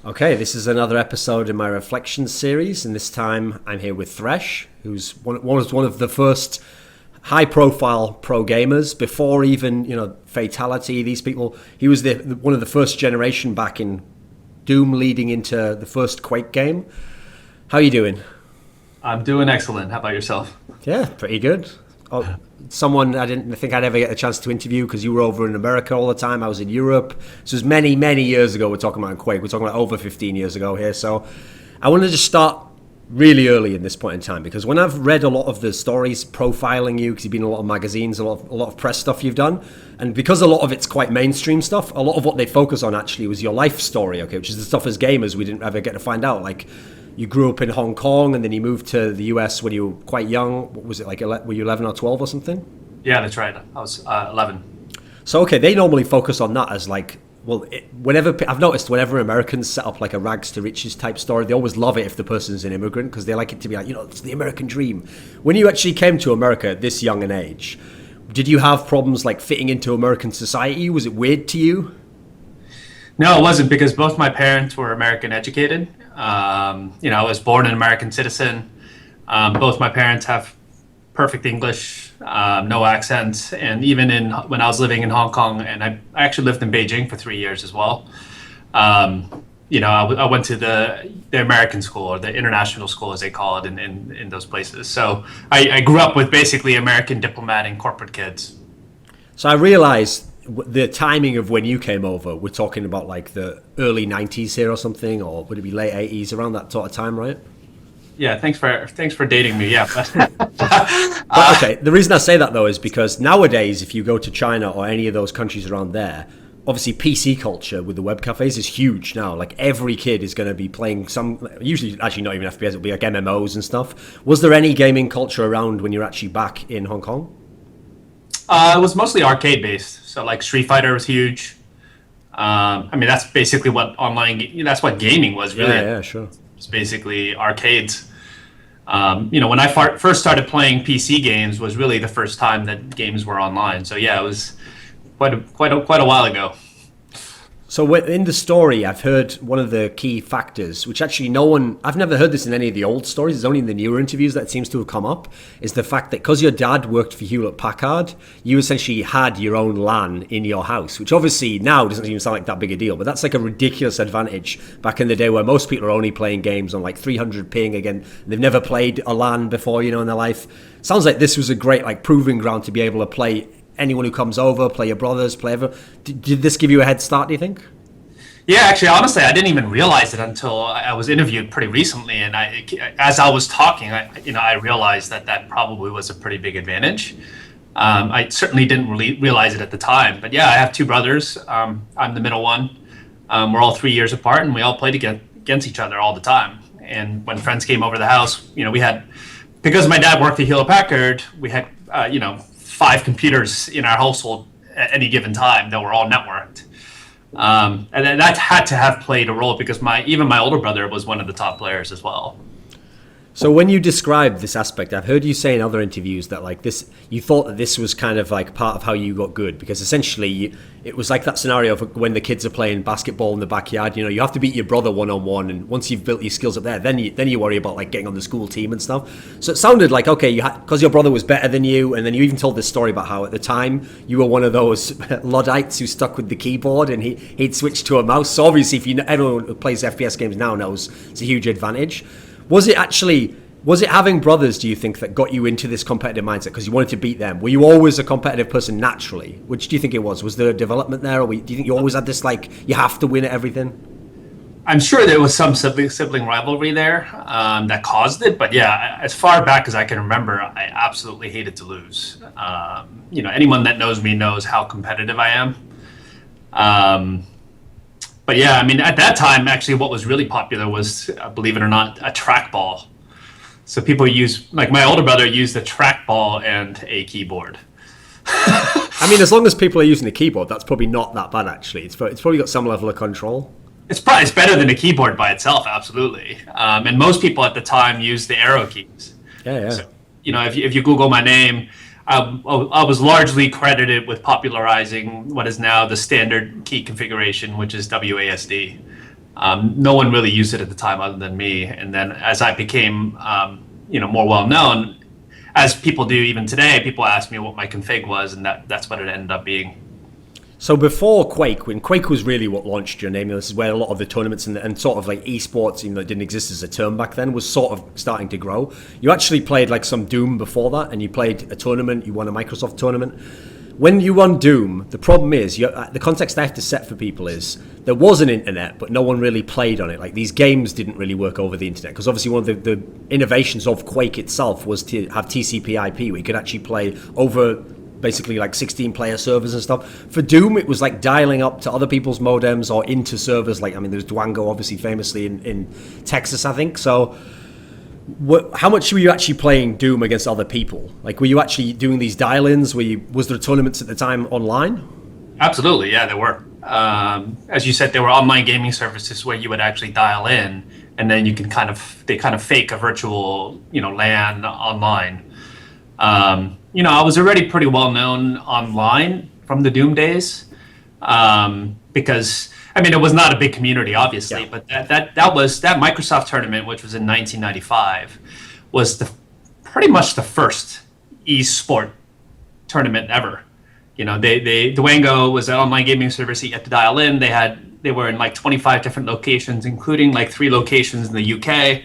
Okay, this is another episode in my reflections series, and this time I'm here with Thresh, who's one of the first high-profile pro gamers before even Fatality. These people, he was one of the first generation back in Doom, leading into the first Quake game. How are you doing? I'm doing excellent. How about yourself? Yeah, pretty good. Oh, someone I didn't think I'd ever get a chance to interview because you were over in America all the time. I was in Europe. This was many, many years ago. We're talking about Quake. We're talking about over 15 years ago here. So I wanted to start really early in this point in time because when I've read a lot of the stories profiling you, because you've been in a lot of magazines, a lot of press stuff you've done, and because a lot of it's quite mainstream stuff, a lot of what they focus on actually was your life story, okay, which is the stuff as gamers we didn't ever get to find out. Like, you grew up in Hong Kong and then you moved to the US when you were quite young. What was it, like, were you 11 or 12 or something? Yeah, that's right. I was 11. So, okay, they normally focus on that as like, well, I've noticed whenever Americans set up like a rags to riches type story, they always love it if the person's an immigrant because they like it to be like, it's the American dream. When you actually came to America at this young an age, did you have problems like fitting into American society? Was it weird to you? No, it wasn't, because both my parents were American educated. I was born an American citizen. Both my parents have perfect English, no accent. And even when I was living in Hong Kong, and I actually lived in Beijing for 3 years as well. I went to the American school, or the international school as they call it in those places. So I grew up with basically American diplomat and corporate kids. So I realized the timing of when you came over, we're talking about like the early 90s here or something, or would it be late 80s, around that sort of time, right? Yeah, thanks for dating me. Yeah. But okay, the reason I say that though is because nowadays, if you go to China or any of those countries around there, obviously PC culture with the web cafes is huge now. Like, every kid is going to be playing usually actually not even FPS, it'll be like MMOs and stuff. Was there any gaming culture around when you're actually back in Hong Kong? It was mostly arcade based. So like Street Fighter was huge. That's basically what that's what gaming was really. Yeah, sure. It's basically arcades. When I first started playing PC games was really the first time that games were online. So yeah, it was quite a while ago. So in the story, I've heard one of the key factors, which actually I've never heard this in any of the old stories, it's only in the newer interviews that seems to have come up, is the fact that because your dad worked for Hewlett-Packard, you essentially had your own LAN in your house, which obviously now doesn't even sound like that big a deal, but that's like a ridiculous advantage back in the day where most people are only playing games on like 300 ping again. They've never played a LAN before, in their life. Sounds like this was a great like proving ground to be able to play anyone who comes over, play your brothers, play everyone. Did this give you a head start, do you think? Yeah, actually, honestly, I didn't even realize it until I was interviewed pretty recently, and as I was talking, I realized that probably was a pretty big advantage. I certainly didn't really realize it at the time, but yeah, I have two brothers. I'm the middle one. We're all 3 years apart, and we all played against each other all the time. And when friends came over the house, we had, because my dad worked at Hewlett Packard, we had 5 computers in our household at any given time that were all networked. And that had to have played a role because even my older brother was one of the top players as well. So when you describe this aspect, I've heard you say in other interviews that like this, you thought that this was kind of like part of how you got good, because essentially it was like that scenario of when the kids are playing basketball in the backyard. You have to beat your brother one-on-one, and once you've built your skills up there, then you worry about like getting on the school team and stuff. So it sounded like, okay, you had, because your brother was better than you, and then you even told this story about how at the time you were one of those Luddites who stuck with the keyboard and he'd switched to a mouse. So obviously, everyone who plays FPS games now knows it's a huge advantage. Was it having brothers, do you think, that got you into this competitive mindset because you wanted to beat them? Were you always a competitive person naturally? Which do you think it was? Was there a development there, or do you think you always had this, like, you have to win at everything? I'm sure there was some sibling rivalry there that caused it, but yeah, as far back as I can remember, I absolutely hated to lose. Anyone that knows me knows how competitive I am. But yeah, at that time, actually, what was really popular was, believe it or not, a trackball. So people like my older brother used a trackball and a keyboard. As long as people are using the keyboard, that's probably not that bad, actually. It's probably got some level of control. It's better than a keyboard by itself, absolutely. And most people at the time used the arrow keys. Yeah. So, if you Google my name, I was largely credited with popularizing what is now the standard key configuration, which is WASD. No one really used it at the time other than me. And then as I became, more well known, as people do even today, people ask me what my config was, and that's what it ended up being. So before Quake, when Quake was really what launched your name, this is where a lot of the tournaments and sort of like esports, even though it didn't exist as a term back then, was sort of starting to grow. You actually played like some Doom before that, and you played a tournament, you won a Microsoft tournament. When you run Doom, the problem is, the context I have to set for people is, there was an internet, but no one really played on it. Like, these games didn't really work over the internet, because obviously one of the innovations of Quake itself was to have TCP/IP, where you could actually play over basically like 16-player servers and stuff. For Doom, it was like dialing up to other people's modems or into servers. Like, I mean, there's Dwango, obviously famously in Texas, I think. So how much were you actually playing Doom against other people? Like, were you actually doing these dial-ins? Was there tournaments at the time online? Absolutely, yeah, there were. As you said, there were online gaming services where you would actually dial in, and then they kind of fake a virtual, LAN online. I was already pretty well known online from the Doom days, because it was not a big community, obviously, Yeah. but that Microsoft tournament, which was in 1995, was pretty much the first esport tournament ever. Dwango was an online gaming service that you had to dial in. They were in like 25 different locations, including like 3 locations in the UK.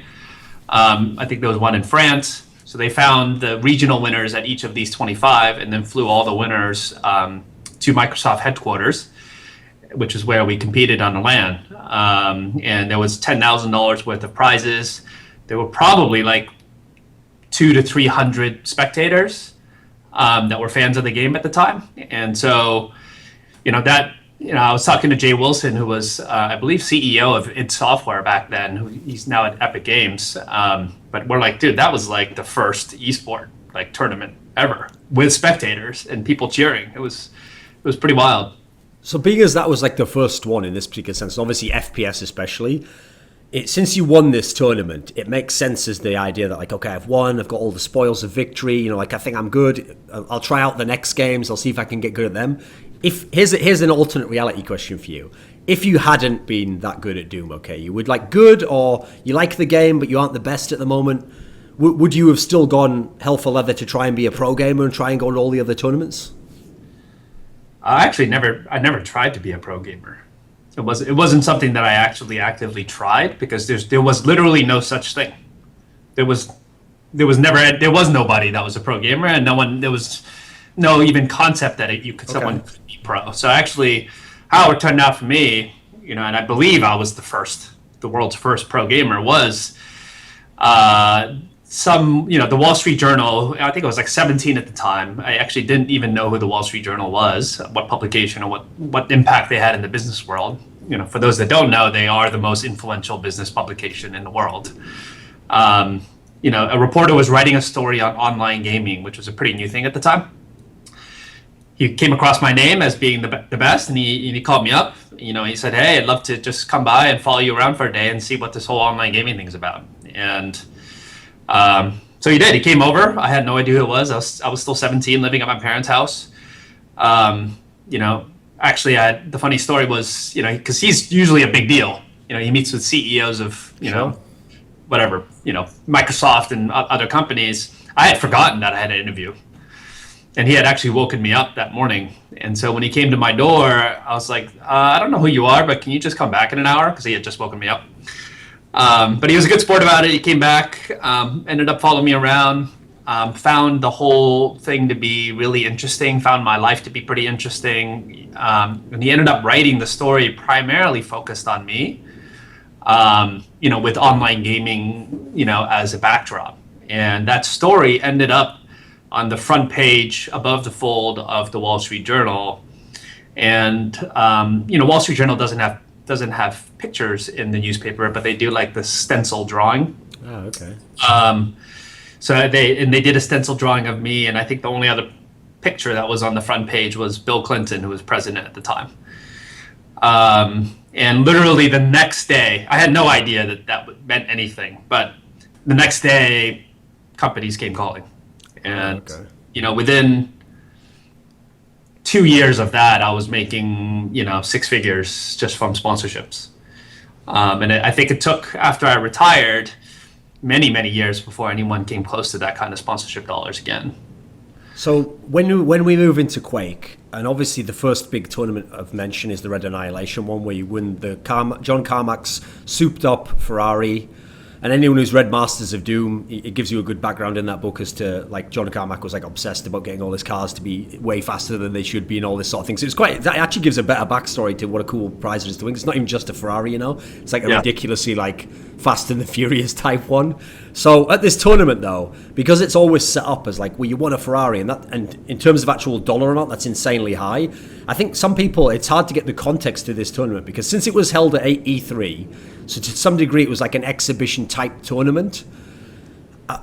I think there was one in France. So they found the regional winners at each of these 25, and then flew all the winners to Microsoft headquarters, which is where we competed on the LAN. And there was $10,000 worth of prizes. There were probably like 200 to 300 spectators that were fans of the game at the time. And so, I was talking to Jay Wilson, who was, I believe, CEO of id Software back then. He's now at Epic Games. But we're like, dude, that was like the first esport like tournament ever with spectators and people cheering. It was pretty wild. So being as that was like the first one in this particular sense, obviously FPS especially, since you won this tournament, it makes sense as the idea that like, okay, I've won, I've got all the spoils of victory, like I think I'm good. I'll try out the next games, I'll see if I can get good at them. Here's an alternate reality question for you. If you hadn't been that good at Doom, okay, you would like good, or you like the game but you aren't the best at the moment, would you have still gone hell for leather to try and be a pro gamer and try and go to all the other tournaments? I never tried to be a pro gamer. It wasn't something that I actually actively tried, because there was literally no such thing. There was nobody that was a pro gamer, and there was no even concept that someone could be pro. So actually, how it turned out for me, and I believe I was the world's first pro gamer, was the Wall Street Journal. I think I was like 17 at the time. I actually didn't even know who the Wall Street Journal was, what publication, or what impact they had in the business world. For those that don't know, they are the most influential business publication in the world. A reporter was writing a story on online gaming, which was a pretty new thing at the time. He came across my name as being the best, and he called me up. He said, "Hey, I'd love to just come by and follow you around for a day and see what this whole online gaming thing's about." And so he did. He came over. I had no idea who it was. I was still 17, living at my parents' house. Actually, the funny story was, because he's usually a big deal. He meets with CEOs of, whatever, Microsoft and other companies. I had forgotten that I had an interview. And he had actually woken me up that morning. And so when he came to my door, I was like, I don't know who you are, but can you just come back in an hour? Because he had just woken me up. But he was a good sport about it. He came back, ended up following me around, found the whole thing to be really interesting, found my life to be pretty interesting. And he ended up writing the story primarily focused on me, with online gaming, as a backdrop. And that story ended up on the front page above the fold of the Wall Street Journal. And, Wall Street Journal doesn't have pictures in the newspaper, but they do like the stencil drawing. Oh, okay. So they did a stencil drawing of me, and I think the only other picture that was on the front page was Bill Clinton, who was president at the time. And literally the next day, I had no idea that meant anything, but the next day, companies came calling. And, within 2 years of that, I was making, 6 figures just from sponsorships. And I think it took, after I retired, many, many years before anyone came close to that kind of sponsorship dollars again. So when we move into Quake, and obviously the first big tournament of mention is the Red Annihilation one, where you win the John Carmack's souped up Ferrari. And anyone who's read Masters of Doom, it gives you a good background in that book as to, like, John Carmack was like obsessed about getting all his cars to be way faster than they should be and all this sort of thing. So that actually gives a better backstory to what a cool prize it is to win. It's not even just a Ferrari, you know. It's like a ridiculously like Fast and the Furious type one. So at this tournament though, because it's always set up as like, well, you won a Ferrari, and in terms of actual dollar amount, that's insanely high. I think some people, it's hard to get the context to this tournament because since it was held at E3, so to some degree it was like an exhibition type tournament.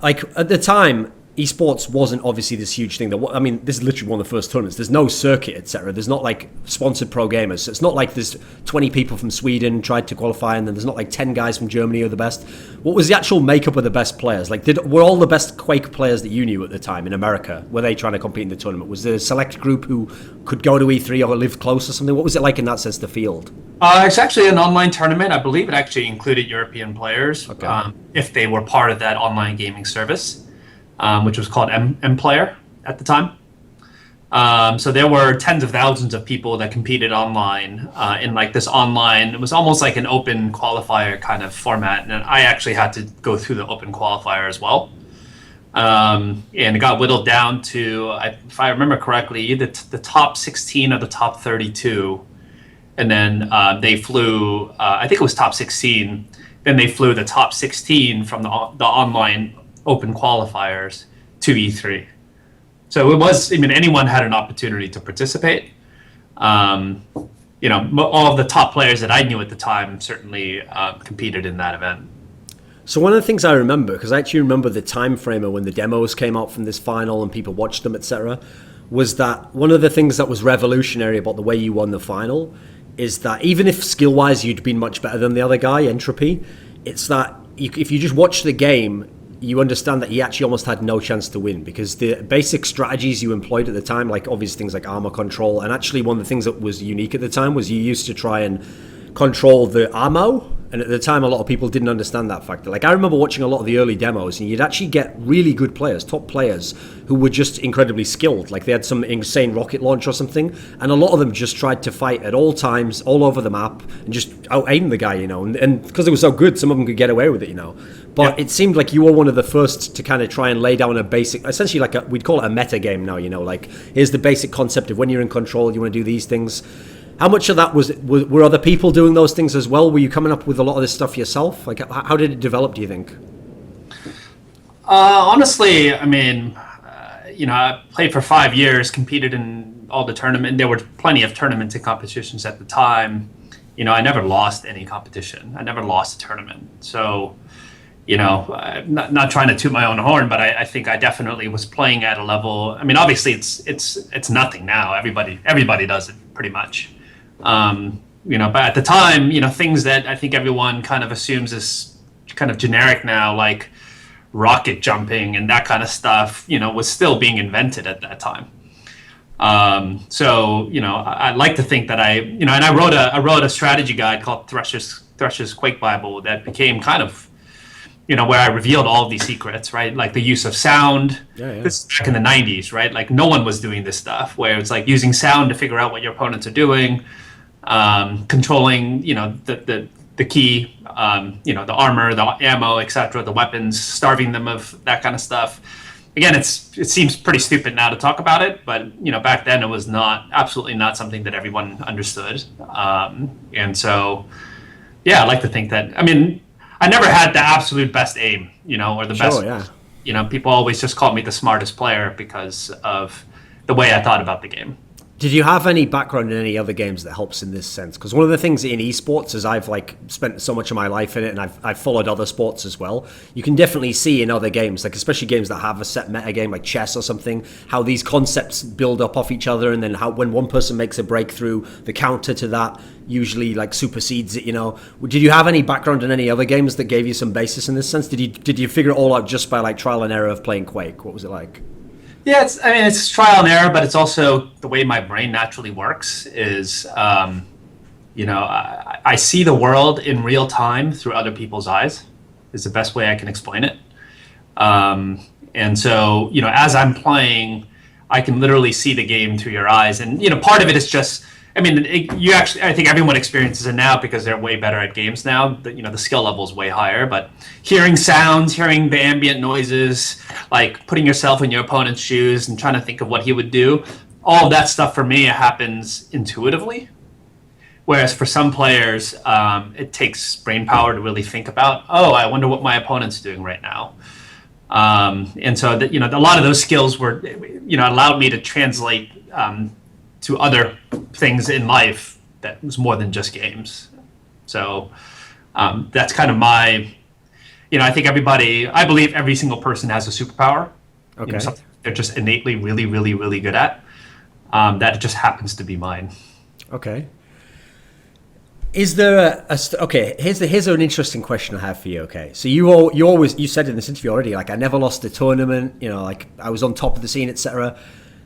Like at the time, esports wasn't obviously this huge thing. I mean, this is literally one of the first tournaments. There's no circuit, etc. There's not like sponsored pro gamers. So it's not like there's 20 people from Sweden tried to qualify, and then there's not like 10 guys from Germany who are the best. What was the actual makeup of the best players? Like, were all the best Quake players that you knew at the time in America, were they trying to compete in the tournament? Was there a select group who could go to E3 or live close or something? What was it like in that sense, the field? It's actually an online tournament. I believe it actually included European players, if they were part of that online gaming service. Which was called MPlayer at the time. So there were tens of thousands of people that competed online in like this online, it was almost like an open qualifier kind of format. And I actually had to go through the open qualifier as well. And it got whittled down to, if I remember correctly, the top 16 or the top 32. And then they flew, I think it was top 16. Then they flew the top 16 from the online open qualifiers to E3. So it was, I mean, anyone had an opportunity to participate. You know, all of the top players that I knew at the time certainly competed in that event. So one of the things I remember, because I actually remember the time frame of when the demos came out from this final and people watched them, etc., was that one of the things that was revolutionary about the way you won the final is that even if skill-wise you'd been much better than the other guy, Entropy, it's that if you just watch the game, you understand that he actually almost had no chance to win because the basic strategies you employed at the time, like obvious things like armor control, and actually one of the things that was unique at the time was you used to try and control the ammo, and at the time a lot of people didn't understand that factor. Like I remember watching a lot of the early demos and you'd actually get really good players, top players, who were just incredibly skilled. Like they had some insane rocket launch or something, and a lot of them just tried to fight at all times, all over the map, and just out-aim the guy, you know, and because they were so good, some of them could get away with it, you know. But it seemed like you were one of the first to kind of try and lay down a basic, essentially like we'd call it a meta game now, you know, like here's the basic concept of when you're in control, you want to do these things. How much of that were other people doing those things as well? Were you coming up with a lot of this stuff yourself? Like, how did it develop, do you think? Honestly, I mean, you know, I played for 5 years, competed in all the tournament. There were plenty of tournaments and competitions at the time. You know, I never lost any competition. I never lost a tournament. So, you know, not trying to toot my own horn, but I think I definitely was playing at a level. I mean, obviously, it's nothing now. Everybody does it pretty much. You know, but at the time, you know, things that I think everyone kind of assumes is kind of generic now, like rocket jumping and that kind of stuff, you know, was still being invented at that time. So, you know, I like to think that you know, and I wrote a strategy guide called Thresh's Quake Bible that became kind of, you know, where I revealed all of these secrets, right? Like the use of sound. This is back in the 90s, right? Like no one was doing this stuff where it's like using sound to figure out what your opponents are doing, controlling, you know, the key, you know, the armor, the ammo, etc., the weapons, starving them of that kind of stuff. Again, it seems pretty stupid now to talk about it, but you know, back then it was absolutely not something that everyone understood. And so, yeah, I like to think that. I mean, I never had the absolute best aim, you know, or the best. Yeah. You know, people always just called me the smartest player because of the way I thought about the game. Did you have any background in any other games that helps in this sense? Because one of the things in esports is I've like spent so much of my life in it, and I've followed other sports as well. You can definitely see in other games, like especially games that have a set meta game like chess or something, how these concepts build up off each other, and then how when one person makes a breakthrough, the counter to that usually like supersedes it. You know, did you have any background in any other games that gave you some basis in this sense? Did you figure it all out just by like trial and error of playing Quake? What was it like? Yeah, it's trial and error, but it's also the way my brain naturally works is, I see the world in real time through other people's eyes is the best way I can explain it. And so, as I'm playing, I can literally see the game through your eyes. And, part of it is just, I think everyone experiences it now because they're way better at games now. The skill level is way higher, but hearing sounds, hearing the ambient noises, like putting yourself in your opponent's shoes and trying to think of what he would do, all of that stuff for me happens intuitively. Whereas for some players, it takes brain power to really think about, I wonder what my opponent's doing right now. And so that, a lot of those skills were, allowed me to translate to other things in life that was more than just games. So that's kind of my, I think I believe every single person has a superpower. Okay. Something they're just innately really, really, really good at. That just happens to be mine. Okay. Is there okay? Here's an interesting question I have for you. Okay, so you said in this interview already, like, I never lost a tournament. Like, I was on top of the scene, etc.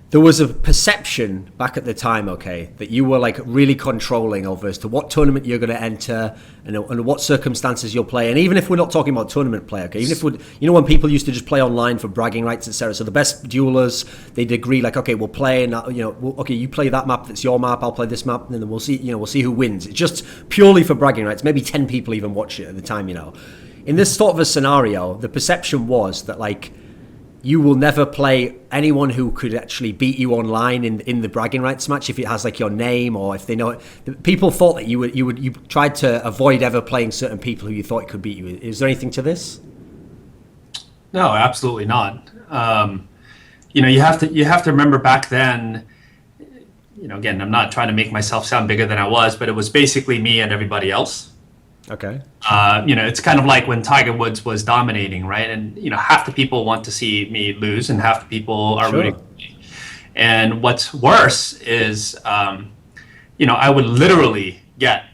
There was a perception back at the time, okay, that you were like really controlling of as to what tournament you're going to enter and what circumstances you'll play. And even if we're not talking about tournament play, okay, even if when people used to just play online for bragging rights, etc. So the best duelers, they'd agree like, okay, we'll play, and okay, you play that map, that's your map, I'll play this map, and then we'll see who wins. It's just purely for bragging rights. Maybe 10 people even watch it at the time. In this sort of a scenario, the perception was that like, you will never play anyone who could actually beat you online in the bragging rights match if it has like your name, or if they know it. People thought that you tried to avoid ever playing certain people who you thought could beat you. Is there anything to this? No, absolutely not. You have to remember back then. Again, I'm not trying to make myself sound bigger than I was, but it was basically me and everybody else. Okay. It's kind of like when Tiger Woods was dominating, right? And half the people want to see me lose, and half the people are rooting for me. And what's worse is, I would literally get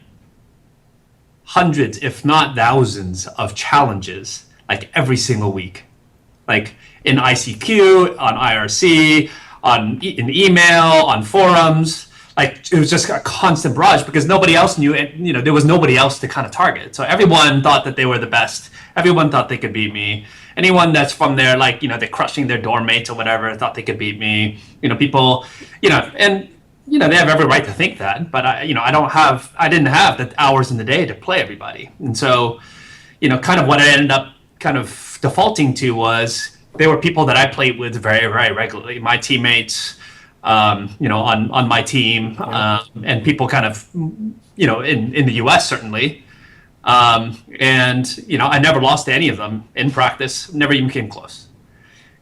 hundreds, if not thousands, of challenges like every single week, like in ICQ, on IRC, in email, on forums. Like, it was just a constant barrage because nobody else knew it. There was nobody else to kind of target. So everyone thought that they were the best. Everyone thought they could beat me. Anyone that's from there, like, they're crushing their dorm mates or whatever, thought they could beat me. People, and, they have every right to think that. But, I didn't have the hours in the day to play everybody. And so, kind of what I ended up kind of defaulting to was there were people that I played with very, very regularly. My teammates, on my team, and people kind of, in the US certainly. And, I never lost to any of them in practice, never even came close.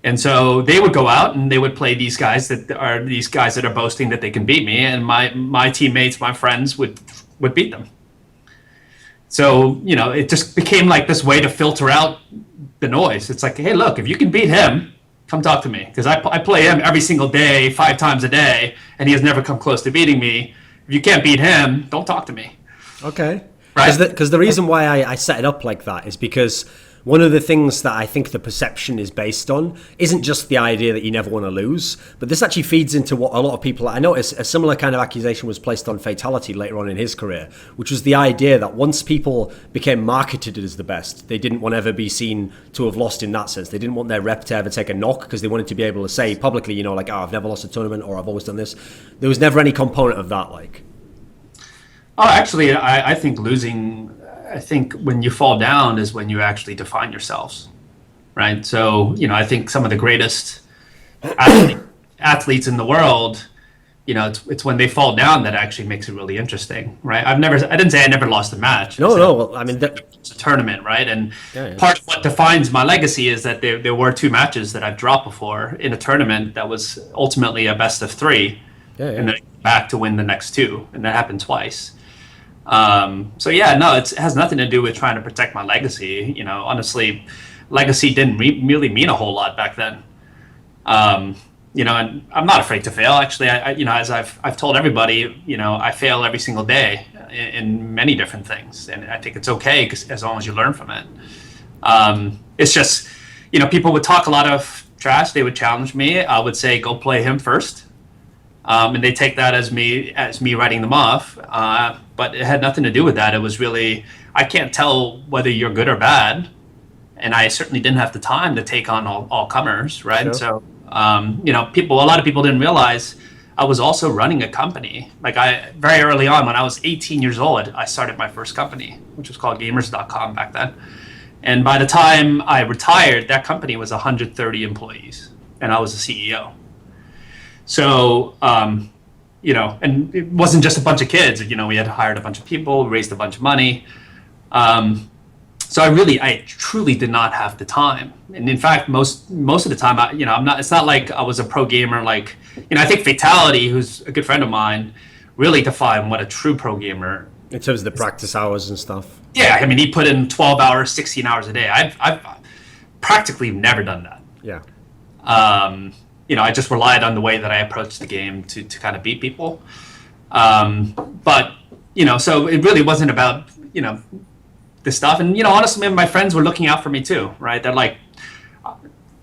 And so they would go out and they would play these guys that are boasting that they can beat me. And my teammates, my friends would beat them. So, it just became like this way to filter out the noise. It's like, hey, look, if you can beat him, come talk to me, because I play him every single day, 5 times a day, and he has never come close to beating me. If you can't beat him, don't talk to me. Okay. Right? Because the reason why I set it up like that is because one of the things that I think the perception is based on isn't just the idea that you never want to lose, but this actually feeds into what a lot of people, I noticed a similar kind of accusation was placed on Fatality later on in his career, which was the idea that once people became marketed as the best, they didn't want to ever be seen to have lost in that sense. They didn't want their rep to ever take a knock because they wanted to be able to say publicly, like, I've never lost a tournament or I've always done this. There was never any component of that, like. Oh, actually, I think losing... I think when you fall down is when you actually define yourselves, right? So, I think some of the greatest athletes in the world, it's when they fall down that actually makes it really interesting, right? I didn't say I never lost a match. No. Well, I mean, it's a tournament, right? And yeah. Part of what defines my legacy is that there were 2 matches that I've dropped before in a tournament that was ultimately a best of 3, and then back to win the next 2, and that happened twice. So yeah, no, it has nothing to do with trying to protect my legacy. Honestly, legacy didn't really mean a whole lot back then. And I'm not afraid to fail. Actually, as I've told everybody, I fail every single day in many different things, and I think it's okay as long as you learn from it. It's just, people would talk a lot of trash. They would challenge me. I would say, go play him first. And they take that as me writing them off. but it had nothing to do with that. It was really, I can't tell whether you're good or bad, and I certainly didn't have the time to take on all comers, right? Sure. So, a lot of people didn't realize I was also running a company. Like very early on, when I was 18 years old, I started my first company, which was called gamers.com back then. And by the time I retired, that company was 130 employees, and I was the CEO. So, and it wasn't just a bunch of kids. We had hired a bunch of people, raised a bunch of money. So I truly did not have the time. And in fact, most of the time, it's not like I was a pro gamer. Like, I think Fatality, who's a good friend of mine, really defined what a true pro gamer. In terms of the practice hours and stuff. Yeah, I mean, he put in 12 hours, 16 hours a day. I've practically never done that. Yeah. I just relied on the way that I approached the game to kind of beat people. But so it really wasn't about, this stuff. And, honestly, my friends were looking out for me too, right? They're like,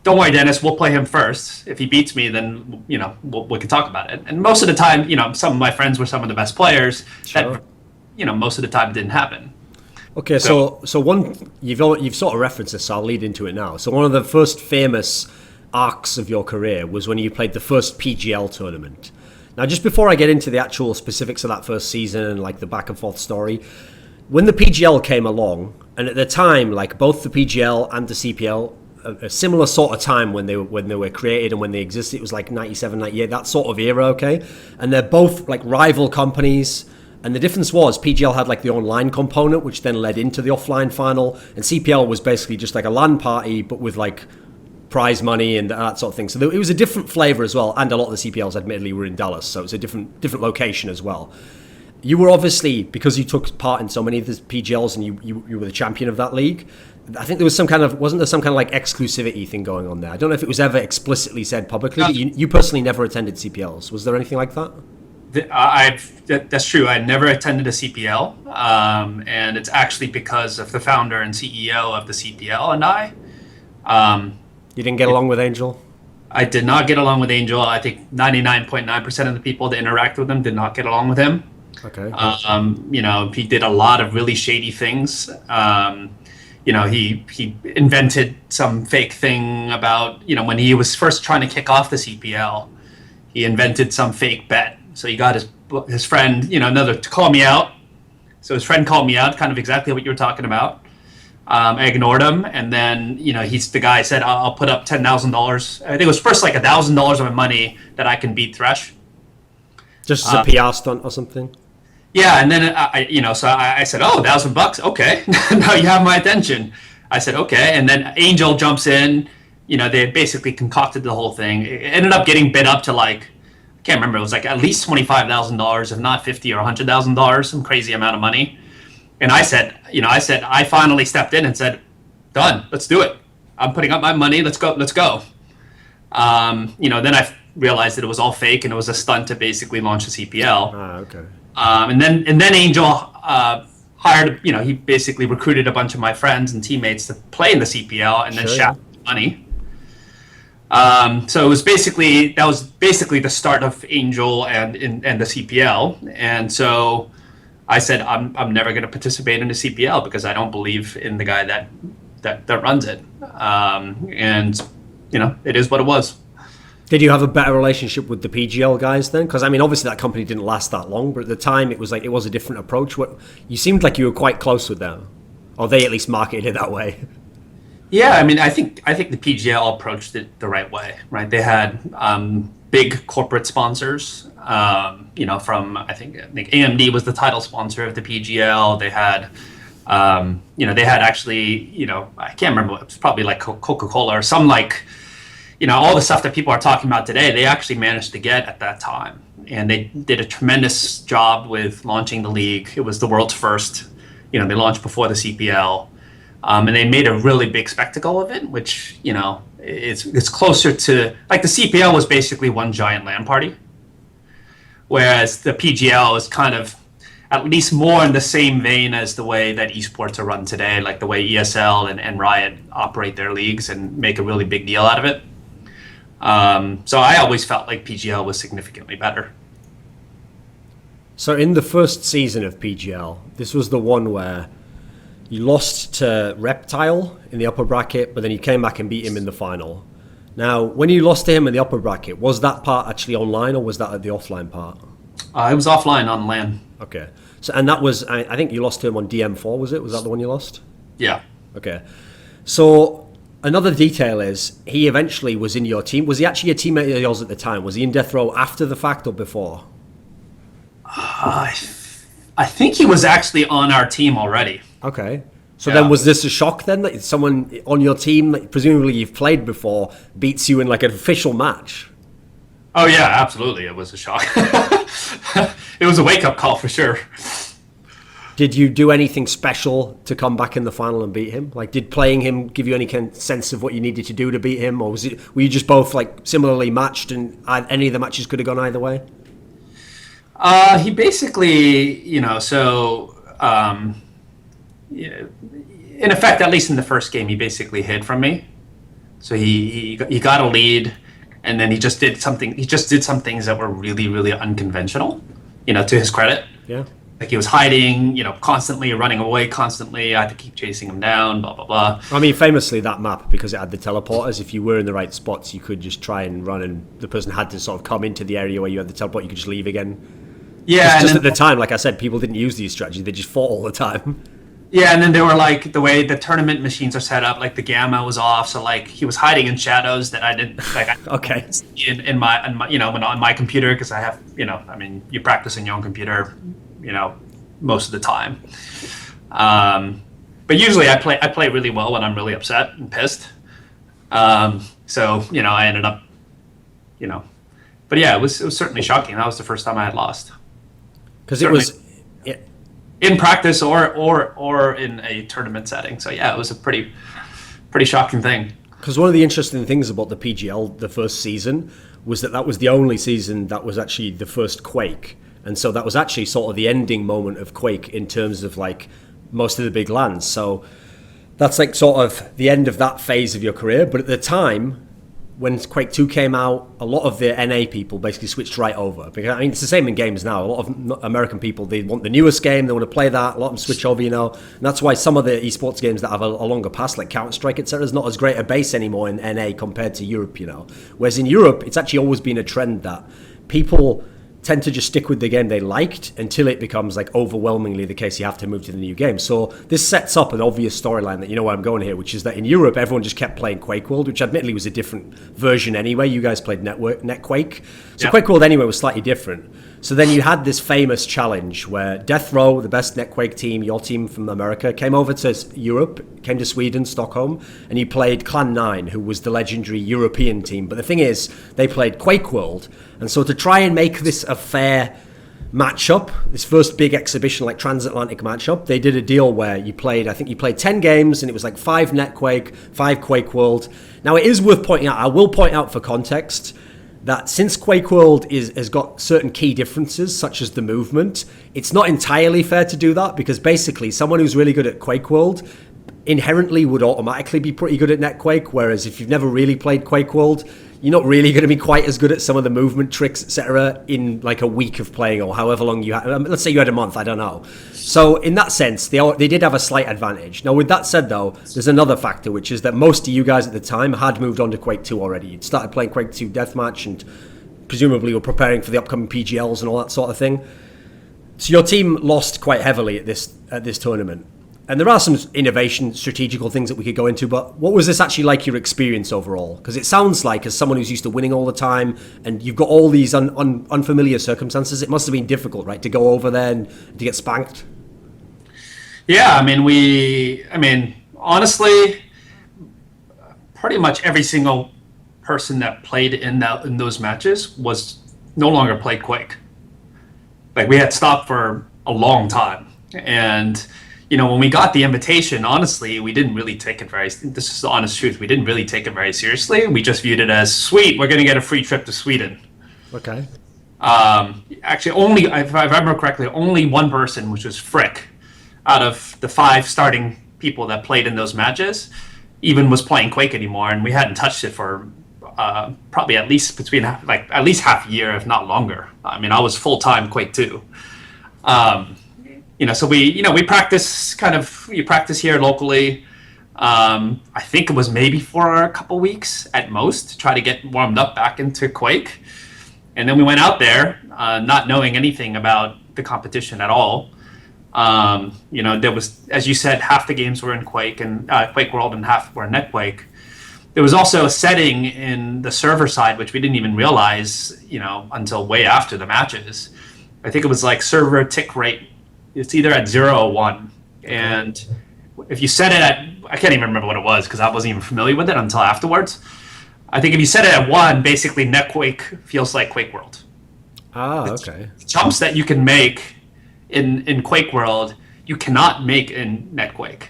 don't worry, Dennis, we'll play him first. If he beats me, then, we can talk about it. And most of the time, some of my friends were some of the best players. Sure. That, most of the time it didn't happen. Okay, so one, you've sort of referenced this, so I'll lead into it now. So one of the first famous arcs of your career was when you played the first PGL tournament. Now, just before I get into the actual specifics of that first season and like the back and forth story, when the PGL came along, and at the time, like both the PGL and the CPL, a similar sort of time when they were created and when they existed, it was like 97, 98, that sort of era, okay? And they're both like rival companies. And the difference was PGL had like the online component, which then led into the offline final, and CPL was basically just like a LAN party, but with like prize money and that sort of thing. So it was a different flavor as well, and a lot of the CPLs admittedly were in Dallas, so it's a different location as well. You were obviously, because you took part in so many of the PGLs and you were the champion of that league, I think there was wasn't there some kind of like exclusivity thing going on there? I don't know if it was ever explicitly said publicly, but you personally never attended CPLs. Was there anything like that? That's true. I never attended a CPL, and it's actually because of the founder and CEO of the CPL and I. You didn't get along with Angel? I did not get along with Angel. I think 99.9% of the people that interact with him did not get along with him. Okay. He did a lot of really shady things. He invented some fake thing about, when he was first trying to kick off the CPL, he invented some fake bet. So he got his friend, to call me out. So his friend called me out, kind of exactly what you were talking about. I ignored him, and then the guy said, "I'll put up $10,000. I think it was first like $1,000 of my money that I can beat Thresh." Just as a PR stunt or something. Yeah, and then I said, "Oh, $1,000, okay." Now you have my attention. I said, "Okay," and then Angel jumps in. They basically concocted the whole thing. It ended up getting bid up to like, I can't remember. It was like at least $25,000, if not $50,000 or $100,000, some crazy amount of money. And I said, I finally stepped in and said, "Done. Let's do it. I'm putting up my money. Let's go. Let's go." Then I realized that it was all fake and it was a stunt to basically launch the CPL. Okay. And then Angel hired. He basically recruited a bunch of my friends and teammates to play in the CPL and then shot money. So it was basically the start of Angel and the CPL, and so I said I'm never going to participate in the CPL because I don't believe in the guy that runs it, and it is what it was. Did you have a better relationship with the PGL guys then? Because I mean, obviously that company didn't last that long, but at the time it was a different approach. You seemed like you were quite close with them, or they at least marketed it that way. Yeah, I mean, I think the PGL approached it the right way, right? They had big corporate sponsors, from I think AMD was the title sponsor of the PGL. They had, they had actually, I can't remember. It was probably like Coca-Cola or some like, all the stuff that people are talking about today. They actually managed to get at that time, and they did a tremendous job with launching the league. It was the world's first. They launched before the CPL. And they made a really big spectacle of it, which, it's closer to, like the CPL was basically one giant LAN party, whereas the PGL is kind of at least more in the same vein as the way that esports are run today, like the way ESL and Riot operate their leagues and make a really big deal out of it. So I always felt like PGL was significantly better. So in the first season of PGL, this was the one where you lost to Reptile in the upper bracket, but then you came back and beat him in the final. Now, when you lost to him in the upper bracket, was that part actually online or was that at the offline part? It was offline on LAN. Okay. So, and that was, I think you lost to him on DM4, was it? Was that the one you lost? Yeah. Okay. So another detail is he eventually was in your team. Was he actually a teammate of yours at the time? Was he in Death Row after the fact or before? I think he was actually on our team already. Okay. So then was this a shock then that someone on your team that presumably you've played before beats you in like an official match? Oh yeah, absolutely. It was a shock. It was a wake-up call for sure. Did you do anything special to come back in the final and beat him? Like, did playing him give you any kind of sense of what you needed to do to beat him? Or were you just both like similarly matched and any of the matches could have gone either way? He basically, in effect, at least in the first game, he basically hid from me. So he got a lead, and then he just did something. He just did some things that were really, really unconventional. To his credit. Yeah. Like he was hiding, constantly running away constantly. I had to keep chasing him down, blah, blah, blah. I mean, famously, that map, because it had the teleporters, if you were in the right spots, you could just try and run, and the person had to sort of come into the area where you had the teleport. You could just leave again. Yeah. Just at the time, like I said, people didn't use these strategies. They just fought all the time. Yeah, and then they were like, the way the tournament machines are set up, like the gamma was off, so like he was hiding in shadows that I didn't like. Okay. In my on my computer, because I have you practice in your own computer, most of the time. But usually I play really well when I'm really upset and pissed. So I ended up, but yeah, it was certainly shocking. That was the first time I had lost. Because it was. In practice or in a tournament setting. So yeah, it was a pretty shocking thing. Because one of the interesting things about the PGL, the first season, was that was the only season that was actually the first Quake. And so that was actually sort of the ending moment of Quake in terms of like most of the big lands. So that's like sort of the end of that phase of your career. But at the time, when Quake 2 came out, a lot of the NA people basically switched right over. Because, it's the same in games now. A lot of American people, they want the newest game, they want to play that. A lot of them switch over, And that's why some of the esports games that have a longer past, like Counter-Strike, etc., is not as great a base anymore in NA compared to Europe, Whereas in Europe, it's actually always been a trend that people tend to just stick with the game they liked until it becomes like overwhelmingly the case you have to move to the new game. So this sets up an obvious storyline that you know where I'm going here, which is that in Europe everyone just kept playing Quake World, which admittedly was a different version anyway. You guys played NetQuake. So yeah. Quake World anyway was slightly different. So then you had this famous challenge where Death Row, the best NetQuake team, your team from America, came over to Europe, came to Sweden, Stockholm, and you played Clan 9, who was the legendary European team. But the thing is, they played Quake World. And so to try and make this a fair matchup, this first big exhibition, like transatlantic matchup, they did a deal where you played 10 games, and it was like 5 NetQuake, 5 Quake World. Now it is worth pointing out, I will point out for context, that since Quake World has got certain key differences, such as the movement, it's not entirely fair to do that, because basically someone who's really good at Quake World inherently would automatically be pretty good at NetQuake, whereas if you've never really played Quake World, you're not really going to be quite as good at some of the movement tricks, etc., in like a week of playing, or however long you had. Let's say you had a month, I don't know. So in that sense, they did have a slight advantage. Now, with that said, though, there's another factor, which is that most of you guys at the time had moved on to Quake 2 already. You'd started playing Quake 2 Deathmatch, and presumably were preparing for the upcoming PGLs and all that sort of thing. So your team lost quite heavily at this tournament. And there are some innovation, strategical things that we could go into, but what was this actually like, your experience overall? Because it sounds like, as someone who's used to winning all the time, and you've got all these unfamiliar circumstances, it must have been difficult, right, to go over there and to get spanked? Yeah, honestly, pretty much every single person that played in those matches was no longer played Quake. Like, we had stopped for a long time, and when we got the invitation, honestly, we didn't really take it this is the honest truth, we didn't really take it very seriously. We just viewed it as, sweet, we're going to get a free trip to Sweden. Okay. Actually, if I remember correctly, only one person, which was Frick, out of the 5 starting people that played in those matches, even was playing Quake anymore, and we hadn't touched it for probably at least half a year, if not longer. I was full-time Quake 2. So we practice you practice here locally. I think it was maybe for a couple weeks at most to try to get warmed up back into Quake. And then we went out there, not knowing anything about the competition at all. There was, as you said, half the games were in Quake and Quake World and half were in NetQuake. There was also a setting in the server side, which we didn't even realize, until way after the matches. I think it was like server tick rate. It's either at 0 or 1. And if you set it at, I can't even remember what it was because I wasn't even familiar with it until afterwards. I think if you set it at 1, basically NetQuake feels like Quake World. Ah, okay. The jumps that you can make in Quake World, you cannot make in NetQuake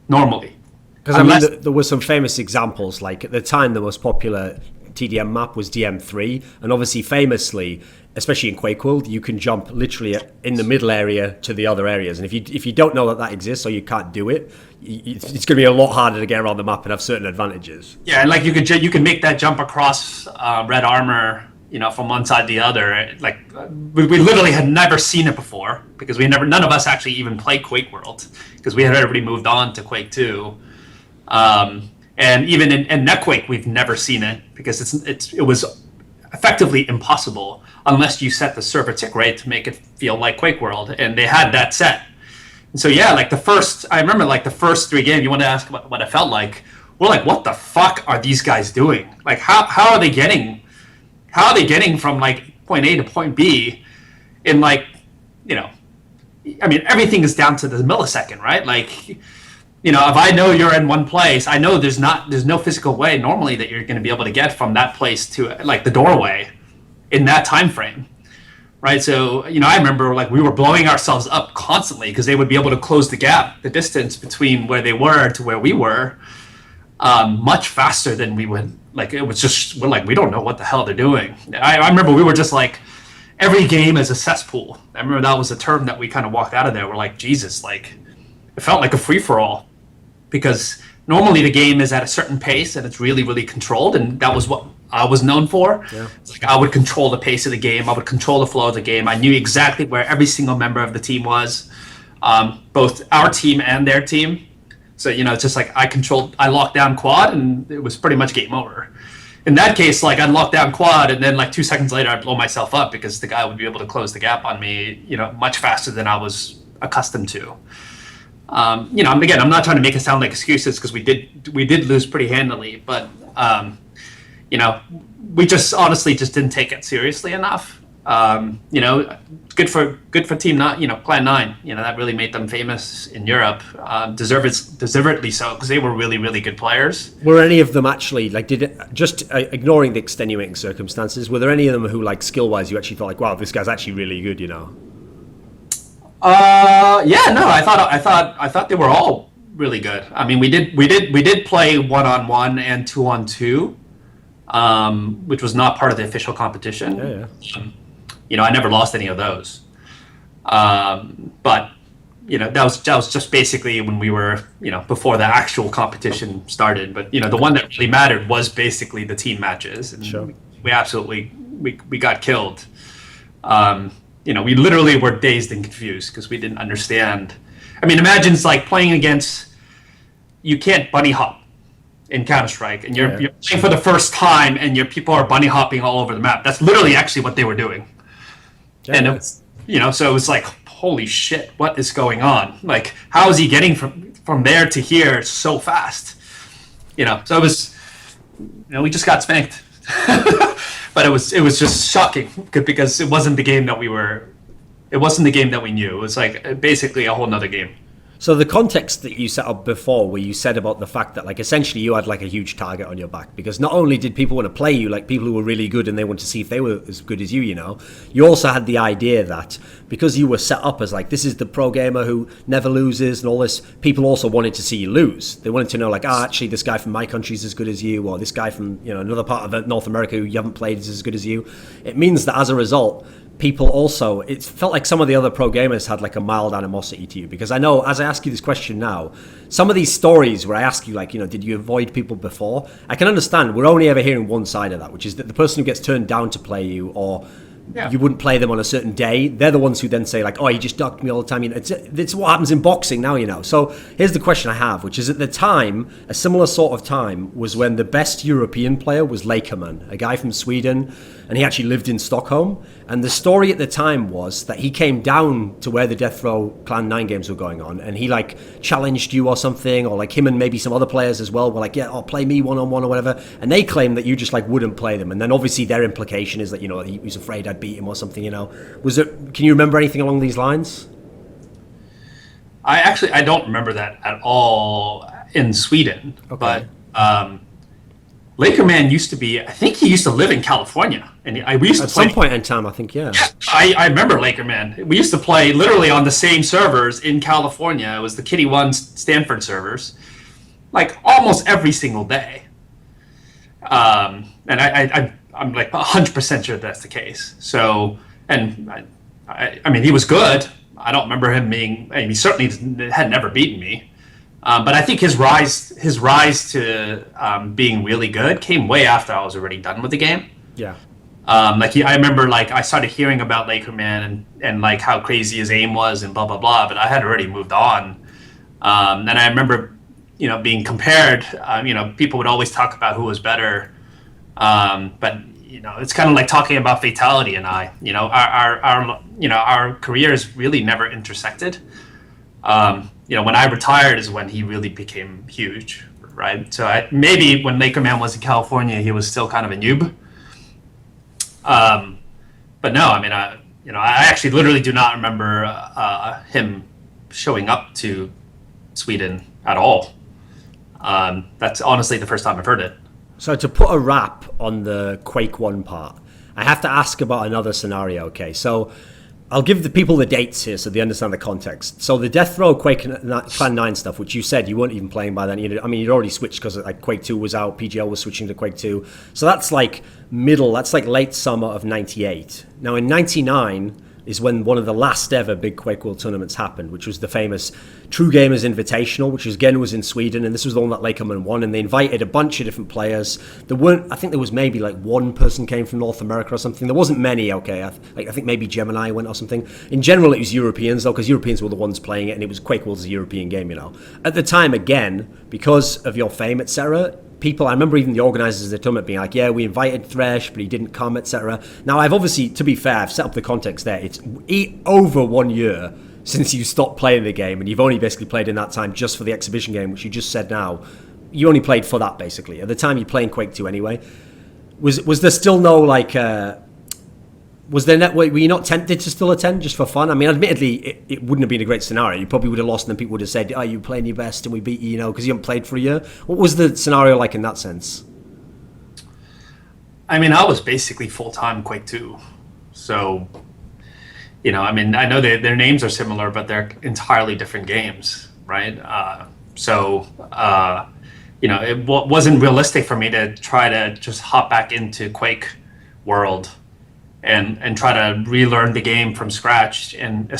normally. Because there were some famous examples. Like at the time, the most popular TDM map was DM3, and obviously, famously, especially in Quake World, you can jump literally in the middle area to the other areas. And if you don't know that exists or you can't do it, it's going to be a lot harder to get around the map and have certain advantages. Yeah, and like you can make that jump across red armor, from one side to the other. Like we literally had never seen it before because none of us actually even played Quake World because we had already moved on to Quake 2. And even in NetQuake, we've never seen it because it was effectively impossible unless you set the server tick rate to make it feel like Quake World, and they had that set. And so I remember the first 3 games. You want to ask what it felt like? We're like, what the fuck are these guys doing? Like, how are they getting from like point A to point B in everything is down to the millisecond, right? Like, if I know you're in one place, I know there's no physical way normally that you're going to be able to get from that place to like the doorway in that time frame, right? So, I remember like we were blowing ourselves up constantly because they would be able to close the distance between where they were to where we were much faster than we would. Like, it was just, we're like, we don't know what the hell they're doing. I remember we were just like, every game is a cesspool. I remember that was a term that we kind of walked out of there. We're like, Jesus, like, it felt like a free-for-all. Because normally the game is at a certain pace and it's really, really controlled, and that was what I was known for. Yeah. It's like I would control the pace of the game, I would control the flow of the game. I knew exactly where every single member of the team was, both our team and their team. So, it's just like I locked down quad and it was pretty much game over. In that case, like I'd lock down quad and then like 2 seconds later I'd blow myself up because the guy would be able to close the gap on me, much faster than I was accustomed to. Again, I'm not trying to make it sound like excuses because we did lose pretty handily, but we just honestly just didn't take it seriously enough. Good for Team 9, Clan 9. That really made them famous in Europe, deservedly so because they were really, really good players. Were any of them actually ignoring the extenuating circumstances? Were there any of them who, like, skill wise, you actually thought like, wow, this guy's actually really good? I thought they were all really good. I mean, we did play 1-on-1 and 2-on-2, which was not part of the official competition. Yeah. I never lost any of those. But that was just basically when we were, before the actual competition started. But the one that really mattered was basically the team matches, and sure. we absolutely got killed. We literally were dazed and confused because we didn't understand. I mean, imagine it's like playing against, you can't bunny hop in Counter-Strike, and you're playing for the first time, and your people are bunny hopping all over the map. That's literally actually what they were doing. Yeah, and it was, so it was like, holy shit, what is going on? Like, how is he getting from there to here so fast? So it was, we just got spanked. But it was just shocking because it wasn't the game that we knew. It was like basically a whole nother game. So the context that you set up before, where you said about the fact that like essentially you had like a huge target on your back, because not only did people want to play you, like people who were really good and they wanted to see if they were as good as you, you also had the idea that because you were set up as like, this is the pro gamer who never loses and all this, people also wanted to see you lose. They wanted to know like, actually this guy from my country is as good as you, or this guy from another part of North America who you haven't played is as good as you. It means that as a result, people also, it felt like some of the other pro gamers had like a mild animosity to you, because I know as I ask you this question now, some of these stories where I ask you like, did you avoid people before? I can understand we're only ever hearing one side of that, which is that the person who gets turned down to play you or Yeah. you wouldn't play them on a certain day. They're the ones who then say like, oh, you just ducked me all the time. You know, it's what happens in boxing now, you know. So here's the question I have, which is at the time, a similar sort of time was when the best European player was LakermaN, a guy from Sweden, and he actually lived in Stockholm. And the story at the time was that he came down to where the Death Row Clan 9 games were going on, and he like challenged you or something, or like him and maybe some other players as well were like, yeah, I'll play me one-on-one or whatever. And they claimed that you just like wouldn't play them. And then obviously their implication is that, you know, he was afraid I'd beat him or something, you know. Can you remember anything along these lines? I don't remember that at all in Sweden. Okay. But LakermaN used to be, I think he used to live in California. And we used to play. At some point in time, I think, yeah. I remember LakermaN. We used to play literally on the same servers in California. It was the Kitty One Stanford servers, like almost every single day. And I'm like 100% sure that's the case. So, and I mean, he was good. I don't remember him being, I mean, he certainly had never beaten me. But I think his rise to being really good came way after I was already done with the game. Yeah. I remember like I started hearing about LakermaN and like how crazy his aim was and blah blah blah, but I had already moved on. And I remember, you know, being compared. You know, people would always talk about who was better, but you know, it's kind of like talking about Fatality and I. You know, our careers really never intersected. You know, when I retired is when he really became huge, right? So maybe when LakermaN was in California, he was still kind of a noob. But no, I mean, I actually literally do not remember him showing up to Sweden at all. That's honestly the first time I've heard it. So to put a wrap on the Quake 1 part, I have to ask about another scenario, okay? So I'll give the people the dates here so they understand the context. So the Death Row Quake Clan 9 stuff, which you said you weren't even playing by then. I mean, you'd already switched because like Quake 2 was out, PGL was switching to Quake 2. So that's like late summer of 98. Now in 99 is when one of the last ever big Quake World tournaments happened, which was the famous True Gamers Invitational, which again was in Sweden, and this was the one that LakermaN won, and they invited a bunch of different players. I think there was maybe like one person came from North America or something. There wasn't many, okay. I think maybe Gemini went or something. In general, it was Europeans though, because Europeans were the ones playing it, and it was Quake World's a European game, you know. At the time, again, because of your fame, etc., I remember even the organizers of the tournament being like, yeah, we invited Thresh, but he didn't come, etc. Now, I've obviously, to be fair, I've set up the context there. It's over 1 year since you stopped playing the game, and you've only basically played in that time just for the exhibition game, which you just said now. You only played for that, basically. At the time, you're playing Quake 2 anyway. Was there still no, like... were you not tempted to still attend just for fun? I mean, admittedly, it wouldn't have been a great scenario. You probably would have lost, and then people would have said, "Oh, you playing your best, and we beat you," you know, because you haven't played for a year. What was the scenario like in that sense? I mean, I was basically full-time Quake 2. So, you know, I mean, I know their names are similar, but they're entirely different games, right? You know, it wasn't realistic for me to try to just hop back into Quake world and try to relearn the game from scratch and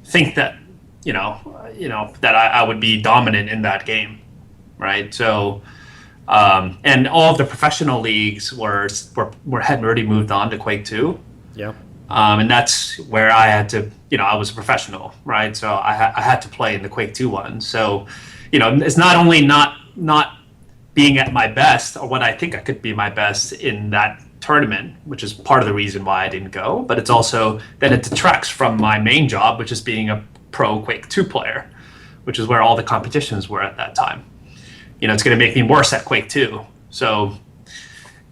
think that you know that I would be dominant in that game, right? So and all of the professional leagues had already moved on to Quake 2. Yeah. And that's where I had to, you know, I was a professional, right? So I had to play in the Quake 2 one. So, you know, it's not only not being at my best or what I think I could be my best in that tournament, which is part of the reason why I didn't go, but it's also that it detracts from my main job, which is being a pro Quake 2 player, which is where all the competitions were at that time. You know, it's going to make me worse at Quake 2. So,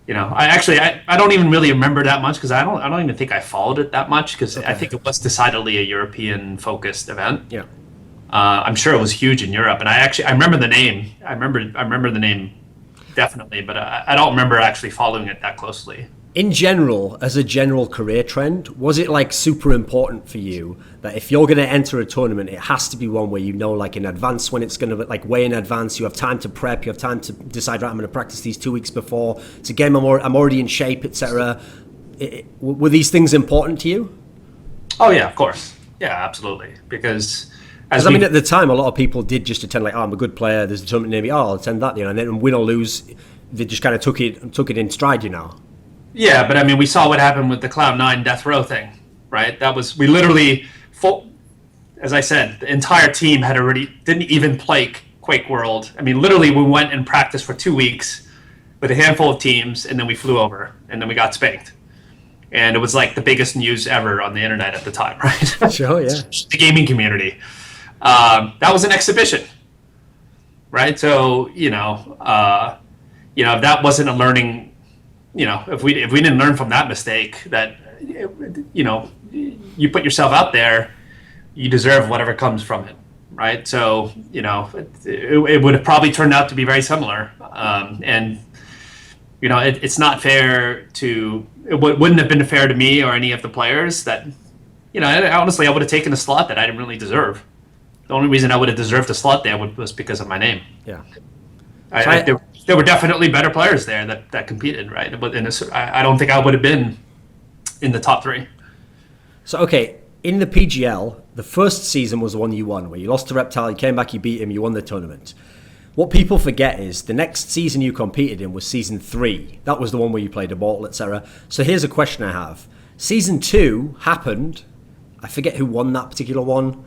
you know, I don't even really remember that much because I don't even think I followed it that much because I think it was decidedly a European focused event. Yeah. I'm sure it was huge in Europe, and I remember the name. I remember the name definitely, but I don't remember actually following it that closely. In general, as a general career trend, was it like super important for you that if you're going to enter a tournament, it has to be one where you know like in advance when it's going to like way in advance, you have time to prep, you have time to decide, right, I'm going to practice these 2 weeks before, it's a game I'm already in shape, etc. Were these things important to you? Oh yeah, of course. Yeah, absolutely. Because I mean, at the time, a lot of people did just attend like, oh, I'm a good player, there's a tournament near me, oh, I'll attend that, you know, and then win or lose, they just kind of took it in stride, you know. Yeah, but I mean, we saw what happened with the Cloud9 Death Row thing, right? That was, we literally, as I said, the entire team had already, didn't even play Quake World. I mean, literally, we went and practiced for 2 weeks with a handful of teams, and then we flew over, and then we got spanked. And it was like the biggest news ever on the internet at the time, right? Sure, yeah. The gaming community. That was an exhibition, right? So, if that wasn't a learning, if we didn't learn from that mistake, that, you put yourself out there, you deserve whatever comes from it, right? So, it would have probably turned out to be very similar. And it's not fair to, wouldn't have been fair to me or any of the players that, honestly, I would have taken a slot that I didn't really deserve. The only reason I would have deserved a slot there was because of my name. Yeah. There were definitely better players there that competed, right? But I don't think I would have been in the top 3. So, okay, in the PGL, the first season was the one you won, where you lost to Reptile, you came back, you beat him, you won the tournament. What people forget is the next season you competed in was season 3. That was the one where you played Immortal, etc. So here's a question I have. Season 2 happened. I forget who won that particular one.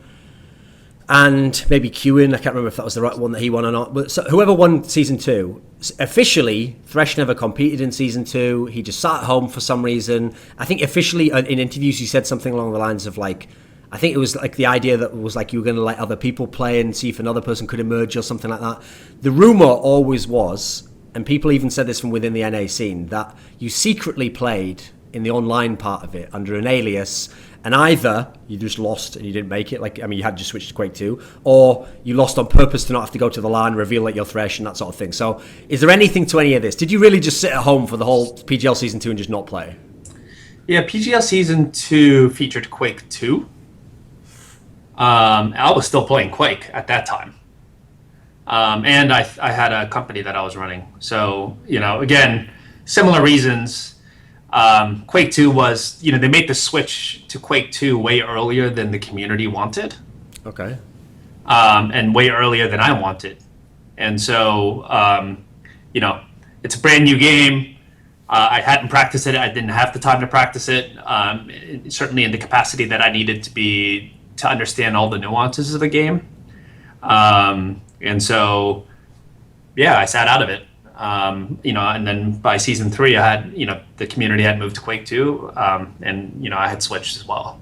And maybe Qin, I can't remember if that was the right one that he won or not. But so whoever won season 2, officially, Thresh never competed in season 2. He just sat at home for some reason. I think officially in interviews he said something along the lines of like, I think it was like the idea that was like you were going to let other people play and see if another person could emerge or something like that. The rumor always was, and people even said this from within the NA scene, that you secretly played in the online part of it under an alias, and either you just lost and you didn't make it, you had just switched to Quake 2, or you lost on purpose to not have to go to the LAN, reveal that you're Thresh and that sort of thing. So is there anything to any of this? Did you really just sit at home for the whole PGL Season 2 and just not play? Yeah, PGL Season 2 featured Quake 2. I was still playing Quake at that time. And I had a company that I was running. So, again, similar reasons. Quake 2 was, they made the switch to Quake 2 way earlier than the community wanted. Okay. And way earlier than I wanted. And so, it's a brand new game. I hadn't practiced it. I didn't have the time to practice it. Certainly in the capacity that I needed to understand all the nuances of the game. And so, yeah, I sat out of it. And then by season 3, I had, the community had moved to Quake 2, and, I had switched as well.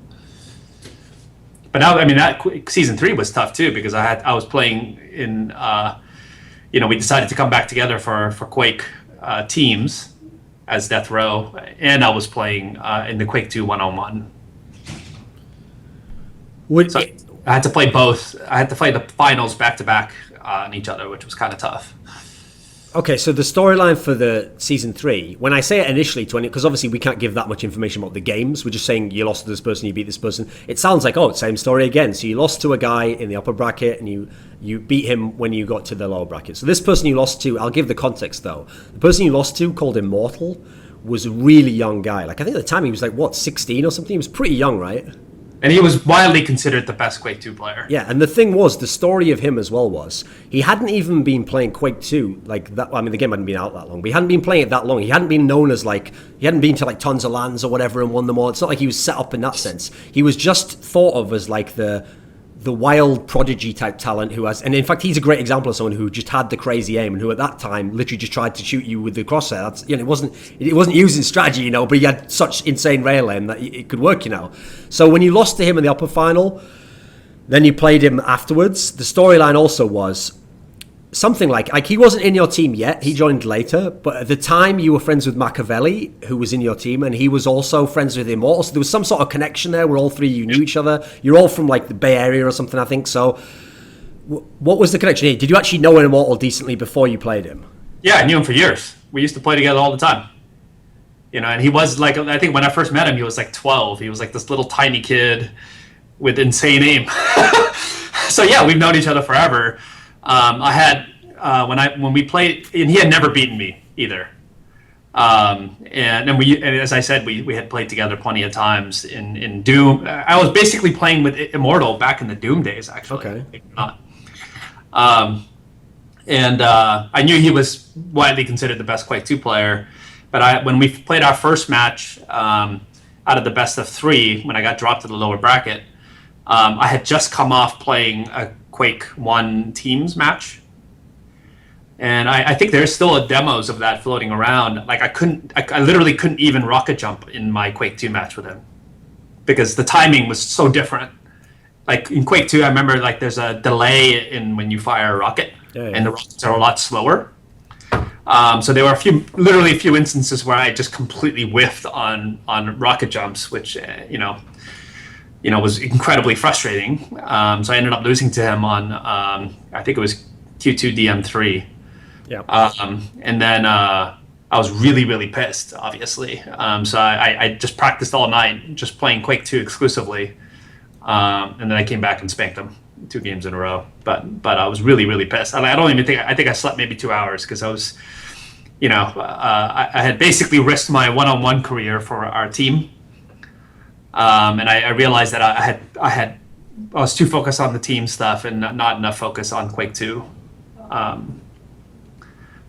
But now, that season 3 was tough too, because I was playing in, we decided to come back together for Quake teams as Death Row, and I was playing in the Quake 2 1-on-1. So I had to play both. I had to play the finals back to back on each other, which was kind of tough. Okay, so the storyline for the season 3, when I say it initially to any, because obviously we can't give that much information about the games, we're just saying you lost to this person, you beat this person. It sounds like, same story again. So you lost to a guy in the upper bracket and you beat him when you got to the lower bracket. So this person you lost to, I'll give the context though. The person you lost to, called Immortal, was a really young guy. I think at the time he was 16 or something? He was pretty young, right? And he was widely considered the best Quake 2 player. Yeah, and the thing was, the story of him as well was, he hadn't even been playing Quake 2 like that. The game hadn't been out that long, but he hadn't been playing it that long. He hadn't been known as he hadn't been to tons of LANs or whatever and won them all. It's not like he was set up in that sense. He was just thought of as the wild prodigy type talent who has, and in fact he's a great example of someone who just had the crazy aim and who at that time literally just tried to shoot you with the crosshair. That's, it wasn't using strategy, but he had such insane rail aim that it could work, So when you lost to him in the upper final, then you played him afterwards. The storyline also was something like he wasn't in your team yet, he joined later, but at the time you were friends with Makaveli, who was in your team, and he was also friends with Immortal, so there was some sort of connection there where all three you knew each other. You're all from the Bay Area or something, I think. So what was the connection here? Did you actually know Immortal decently before you played him? Yeah, I knew him for years. We used to play together all the time. And he was I think when I first met him, he was 12. He was this little tiny kid with insane aim. So yeah, we've known each other forever. I had when we played, and he had never beaten me either. And as I said, we had played together plenty of times in Doom. I was basically playing with Immortal back in the Doom days, actually. Okay. And I knew he was widely considered the best Quake 2 player. But when we played our first match out of the best of 3, when I got dropped to the lower bracket, I had just come off playing a Quake 1 Teams match. And I think there's still demos of that floating around. Like I literally couldn't even rocket jump in my Quake 2 match with him because the timing was so different. Like in Quake 2, I remember like there's a delay in when you fire a rocket, and the rockets are a lot slower. So there were literally a few instances where I just completely whiffed on rocket jumps, which was incredibly frustrating. So I ended up losing to him on I think it was Q2 DM3. Yeah. And then I was really, really pissed, obviously. So I just practiced all night, just playing Quake 2 exclusively. And then I came back and spanked him 2 games in a row. But I was really, really pissed. I don't even think I slept maybe 2 hours because I was, I had basically risked my one-on-one career for our team. And I realized that I was too focused on the team stuff and not enough focus on Quake 2.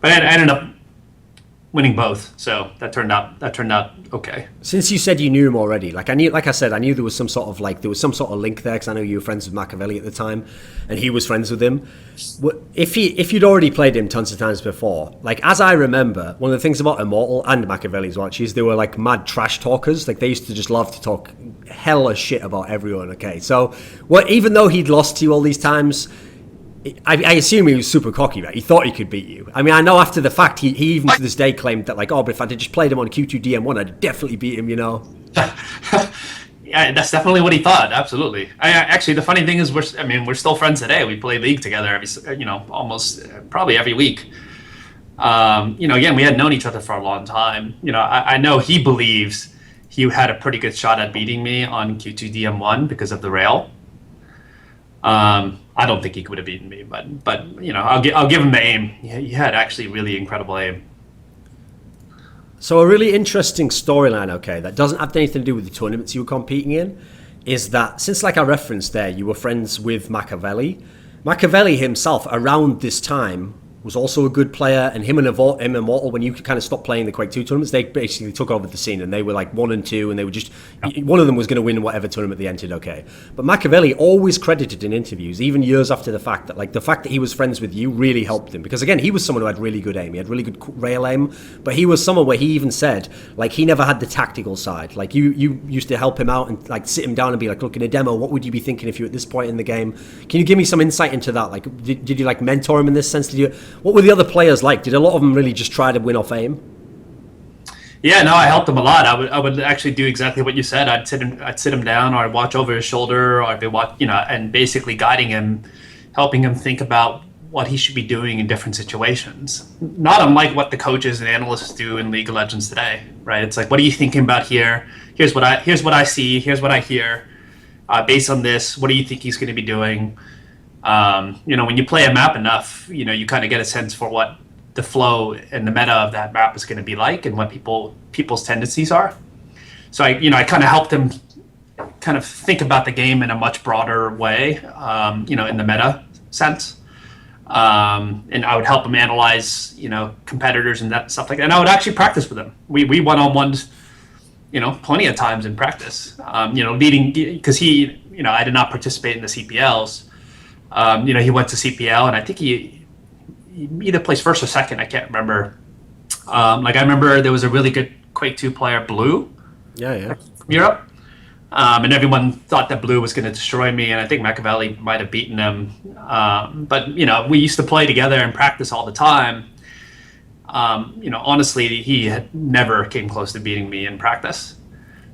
But I ended up winning both, so that turned out okay. Since you said you knew him already, like I knew there was some sort of link there because I know you were friends with Makaveli at the time, and he was friends with him. If you'd already played him tons of times before, like as I remember, one of the things about Immortal and Makaveli as well, is they were like mad trash talkers. Like they used to just love to talk hella shit about everyone. Okay, so even though he'd lost to you all these times, I assume he was super cocky, right? He thought he could beat you. I mean, I know after the fact, he even to this day claimed that, like, but if I had just played him on Q2 DM1, I'd definitely beat him, Yeah, that's definitely what he thought. Absolutely. Actually, the funny thing is, we're still friends today. We play League together almost probably every week. Again, we had known each other for a long time. I know he believes he had a pretty good shot at beating me on Q2 DM1 because of the rail. I don't think he could have beaten me, but I'll give him the aim. He had actually really incredible aim. So a really interesting storyline, okay, that doesn't have anything to do with the tournaments you were competing in, is that since, like I referenced there, you were friends with Makaveli. Makaveli himself, around this time, was also a good player, and him and Immortal, when you kind of stopped playing the Quake 2 tournaments, they basically took over the scene, and they were like 1 and 2, and they were just, one of them was going to win whatever tournament they entered, okay. But Makaveli always credited in interviews, even years after the fact that he was friends with you really helped him, because again, he was someone who had really good aim, he had really good rail aim, but he was someone where he even said, like, he never had the tactical side. Like, you used to help him out and, like, sit him down and be like, look, in a demo, what would you be thinking if you were at this point in the game? Can you give me some insight into that? Like, did you, like, mentor him in this sense? What were the other players like? Did a lot of them really just try to win off aim? Yeah, no, I helped him a lot. I would actually do exactly what you said. I'd sit him down, or I'd watch over his shoulder, or I'd be and basically guiding him, helping him think about what he should be doing in different situations. Not unlike what the coaches and analysts do in League of Legends today, right? It's like, what are you thinking about here? Here's what I see. Here's what I hear. Based on this, what do you think he's going to be doing? When you play a map enough, you kind of get a sense for what the flow and the meta of that map is going to be like, and what people's tendencies are. So I kind of helped him kind of think about the game in a much broader way, in the meta sense. And I would help him analyze, competitors and that stuff like that. And I would actually practice with him. We one-on-ones, plenty of times in practice. Leading because I did not participate in the CPLs. He went to CPL, and I think he either placed first or second. I can't remember. I remember there was a really good Quake 2 player, Blue. Yeah. From Europe. And everyone thought that Blue was going to destroy me, and I think Makaveli might have beaten him. But we used to play together and practice all the time. Honestly, he had never came close to beating me in practice.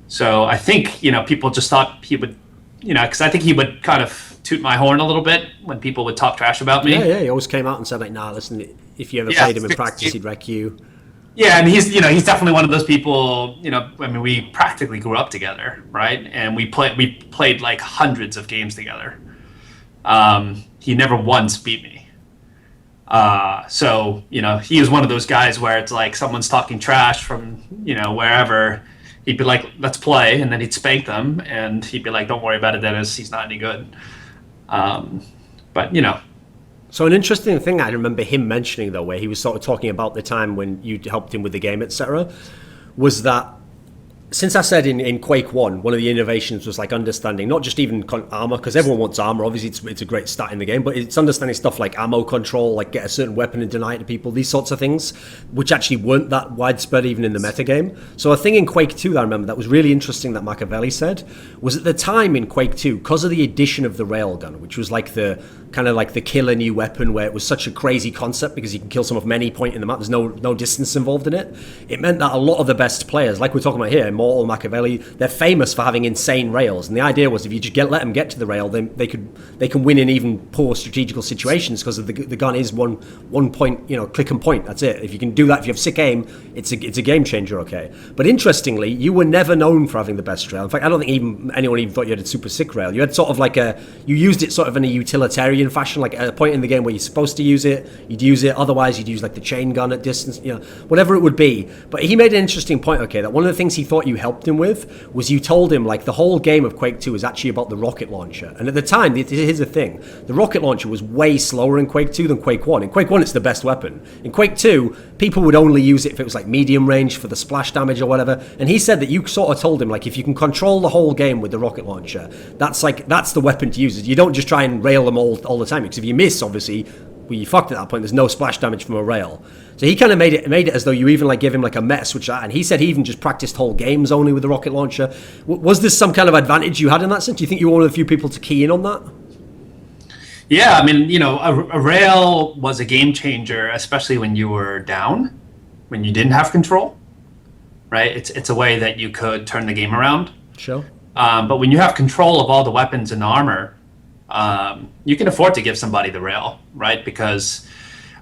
So I think, people just thought he would, because I think he would kind of toot my horn a little bit when people would talk trash about me. Yeah, he always came out and said, like, nah, listen, if you ever played him in practice, he'd wreck you. Yeah, and he's definitely one of those people, we practically grew up together, right? And we played like hundreds of games together. He never once beat me. So, he is one of those guys where it's like someone's talking trash from, wherever. He'd be like, let's play, and then he'd spank them, and he'd be like, don't worry about it, Dennis, he's not any good. But So an interesting thing I remember him mentioning, though, where he was sort of talking about the time when you helped him with the game, etc., was that since I said in Quake 1, one of the innovations was like understanding not just even armor, because everyone wants armor, obviously it's a great stat in the game, but it's understanding stuff like ammo control, like get a certain weapon and deny it to people, these sorts of things, which actually weren't that widespread even in the metagame. So a thing in Quake 2 that I remember that was really interesting that Makaveli said was at the time in Quake 2, because of the addition of the railgun, which was like the kind of like the killer new weapon where it was such a crazy concept because you can kill someone from any point in the map, there's no distance involved in it. It meant that a lot of the best players, like we're talking about here, Immortal, Makaveli, they're famous for having insane rails. And the idea was if you just let them get to the rail, then they can win in even poor strategical situations because the gun is one point, click and point. That's it. If you can do that, if you have sick aim, it's a game changer. Okay. But interestingly, you were never known for having the best rail. In fact, I don't think anyone even thought you had a super sick rail. You had sort of like you used it sort of in a utilitarian fashion, like at a point in the game where you're supposed to use it, you'd use it. Otherwise, you'd use like the chain gun at distance, whatever it would be. But he made an interesting point. Okay, that one of the things he thought you helped him with was you told him like the whole game of Quake 2 is actually about the rocket launcher. And at the time, here's the thing: the rocket launcher was way slower in Quake 2 than Quake 1. In Quake 1, it's the best weapon. In Quake 2, people would only use it if it was like medium range for the splash damage or whatever. And he said that you sort of told him like if you can control the whole game with the rocket launcher, that's the weapon to use. You don't just try and rail them all the time, because if you miss, obviously, well, you fucked at that point. There's no splash damage from a rail. So he kind of made it as though you even like give him like a meta switch, and he said he even just practiced whole games only with the rocket launcher. Was this some kind of advantage you had in that sense? Do you think you were one of the few people to key in on that? Yeah, I mean, a rail was a game changer, especially when you were down, when you didn't have control, right? It's a way that you could turn the game around. Sure. But when you have control of all the weapons and armor, you can afford to give somebody the rail, right? Because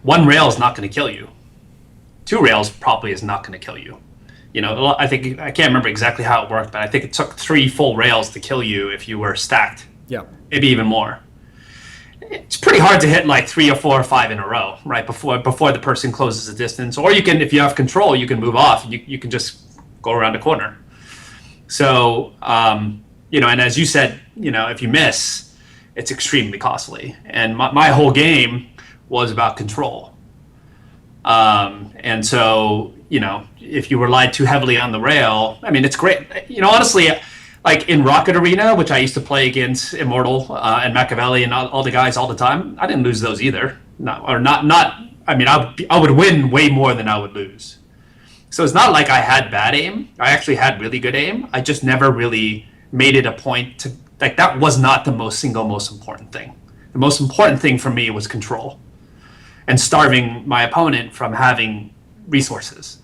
one rail is not going to kill you. Two rails probably is not going to kill you. I can't remember exactly how it worked, but I think it took 3 full rails to kill you if you were stacked. Yeah. Maybe even more. It's pretty hard to hit like 3 or 4 or 5 in a row, right? Before the person closes the distance. Or you can, if you have control, you can move off. You can just go around the corner. So, and as you said, if you miss, it's extremely costly. And my whole game was about control. And so, if you relied too heavily on the rail, I mean, it's great. Honestly, like in Rocket Arena, which I used to play against Immortal and Makaveli and all the guys all the time, I didn't lose those either. I would win way more than I would lose. So it's not like I had bad aim. I actually had really good aim. I just never really made it a point to, like, that was not the single most important thing. The most important thing for me was control and starving my opponent from having resources.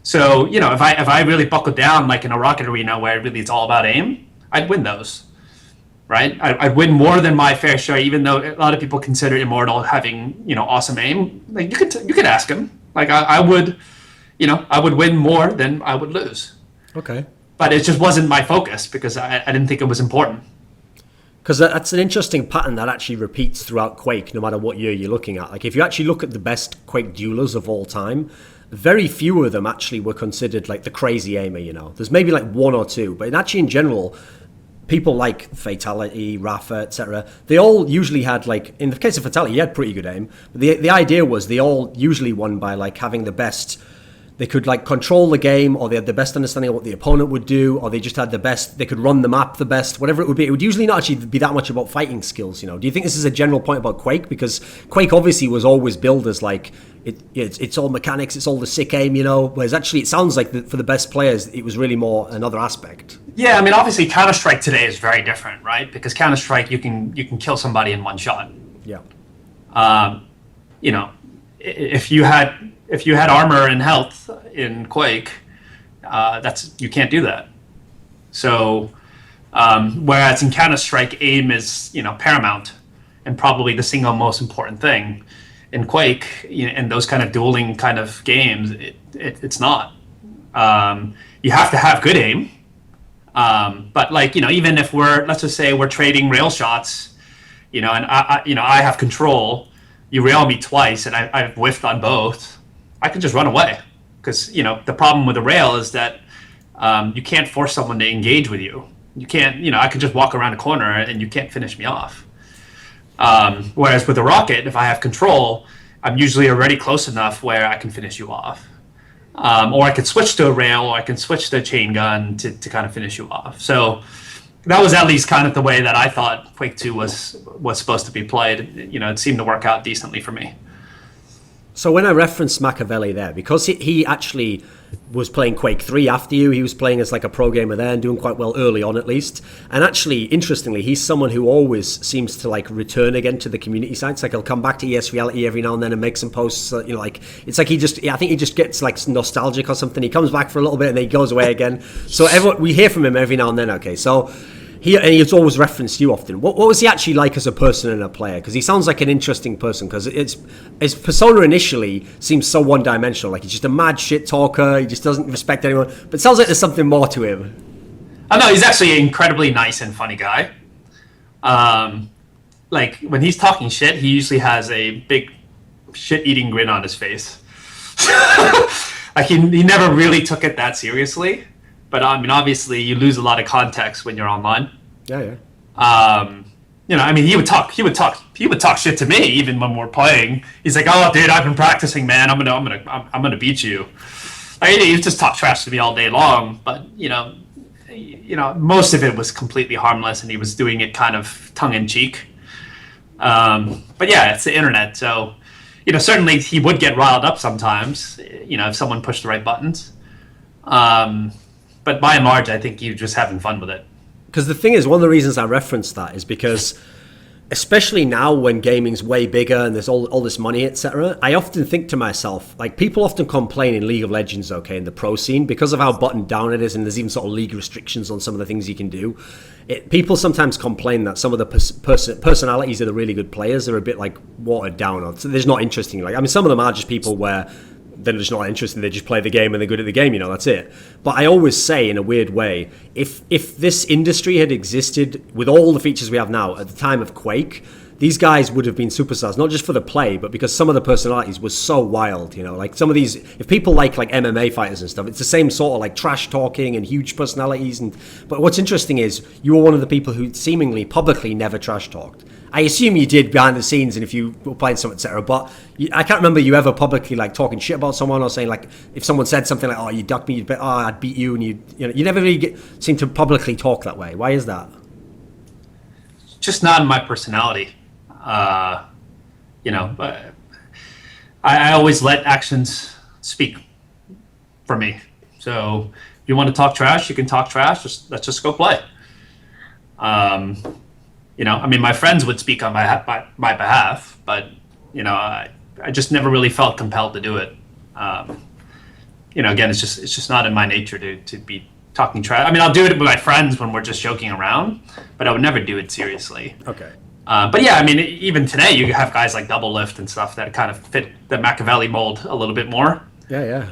So, if I really buckled down, like in a Rocket Arena where really it's all about aim, I'd win those, right? I'd win more than my fair share, even though a lot of people consider Immortal having, awesome aim. Like, you could ask him. Like, I would win more than I would lose. Okay. But it just wasn't my focus because I didn't think it was important. Because that's an interesting pattern that actually repeats throughout Quake, no matter what year you're looking at. Like, if you actually look at the best Quake duelers of all time, very few of them actually were considered like the crazy aimer, There's maybe like 1 or 2, but in general, people like Fatality, Rafa, etc., they all usually had, like, in the case of Fatality, he had pretty good aim. But the idea was they all usually won by like having the best. They could like control the game, or they had the best understanding of what the opponent would do, or they just had the best, they could run the map the best, whatever it would be. It would usually not actually be that much about fighting skills, Do you think this is a general point about Quake? Because Quake obviously was always billed as like, it's all mechanics, it's all the sick aim, whereas actually it sounds like for the best players, it was really more another aspect. Yeah, I mean, obviously Counter-Strike today is very different, right? Because Counter-Strike, you can kill somebody in one shot. Yeah. If you had armor and health in Quake, you can't do that. So, whereas in Counter-Strike, aim is paramount and probably the single most important thing. In Quake, in those kind of dueling kind of games, it's not. You have to have good aim, but like even if let's just say we're trading rail shots, and I have control. You rail me twice, and I've whiffed on both. I can just run away because the problem with the rail is that you can't force someone to engage with you. You can't I could just walk around a corner and you can't finish me off. Whereas with a rocket, if I have control, I'm usually already close enough where I can finish you off. Or I can switch to a rail, or I can switch to a chain gun to kind of finish you off. So that was at least kind of the way that I thought Quake 2 was supposed to be played. It seemed to work out decently for me. So when I referenced Makaveli there, because he actually was playing Quake 3 after you, he was playing as like a pro gamer there and doing quite well early on at least. And actually, interestingly, he's someone who always seems to like return again to the community sites. Like he'll come back to ES Reality every now and then and make some posts. Like it's like I think he just gets like nostalgic or something. He comes back for a little bit and then he goes away again. So we hear from him every now and then. Okay, so. He's always referenced you often. What was he actually like as a person and a player? Because he sounds like an interesting person. Because his persona initially seems so one-dimensional. Like he's just a mad shit talker. He just doesn't respect anyone. But it sounds like there's something more to him. Oh no, he's actually an incredibly nice and funny guy. Like when he's talking shit, he usually has a big shit-eating grin on his face. Like he never really took it that seriously. But I mean, obviously, you lose a lot of context when you're online. Yeah. I mean, he would talk shit to me even when we're playing. He's like, "Oh, dude, I've been practicing, man. I'm gonna beat you." Like, he just talk trash to me all day long. But most of it was completely harmless, and he was doing it kind of tongue in cheek. But yeah, it's the internet, so certainly he would get riled up sometimes. If someone pushed the right buttons. But by and large, I think you're just having fun with it. Because the thing is, one of the reasons I referenced that is because, especially now when gaming's way bigger and there's all this money, etc., I often think to myself, like, people often complain in League of Legends, okay, in the pro scene, because of how buttoned down it is, and there's even sort of league restrictions on some of the things you can do. People sometimes complain that some of the personalities of the really good players are a bit, like, watered down, or they're just not interesting. Like, I mean, some of them are just people where they're just not interested. They just play the game and they're good at the game, that's it. But I always say, in a weird way, if this industry had existed with all the features we have now at the time of Quake, these guys would have been superstars, not just for the play, but because some of the personalities were so wild, like some of these, if people like MMA fighters and stuff, it's the same sort of like trash talking and huge personalities. But what's interesting is you were one of the people who seemingly publicly never trash talked. I assume you did behind the scenes and if you were playing something, etc. But I can't remember you ever publicly like talking shit about someone or saying like if someone said something like, "Oh, you ducked me," I'd beat you, and you never really seem to publicly talk that way. Why is that? Just not in my personality. But I always let actions speak for me. So if you want to talk trash, you can talk trash. Let's just go play. I mean, my friends would speak on my behalf, but I just never really felt compelled to do it. Again, it's just not in my nature to be talking trash. I mean, I'll do it with my friends when we're just joking around, but I would never do it seriously. Okay. But yeah, I mean, even today you have guys like Double Lift and stuff that kind of fit the Makaveli mold a little bit more. Yeah.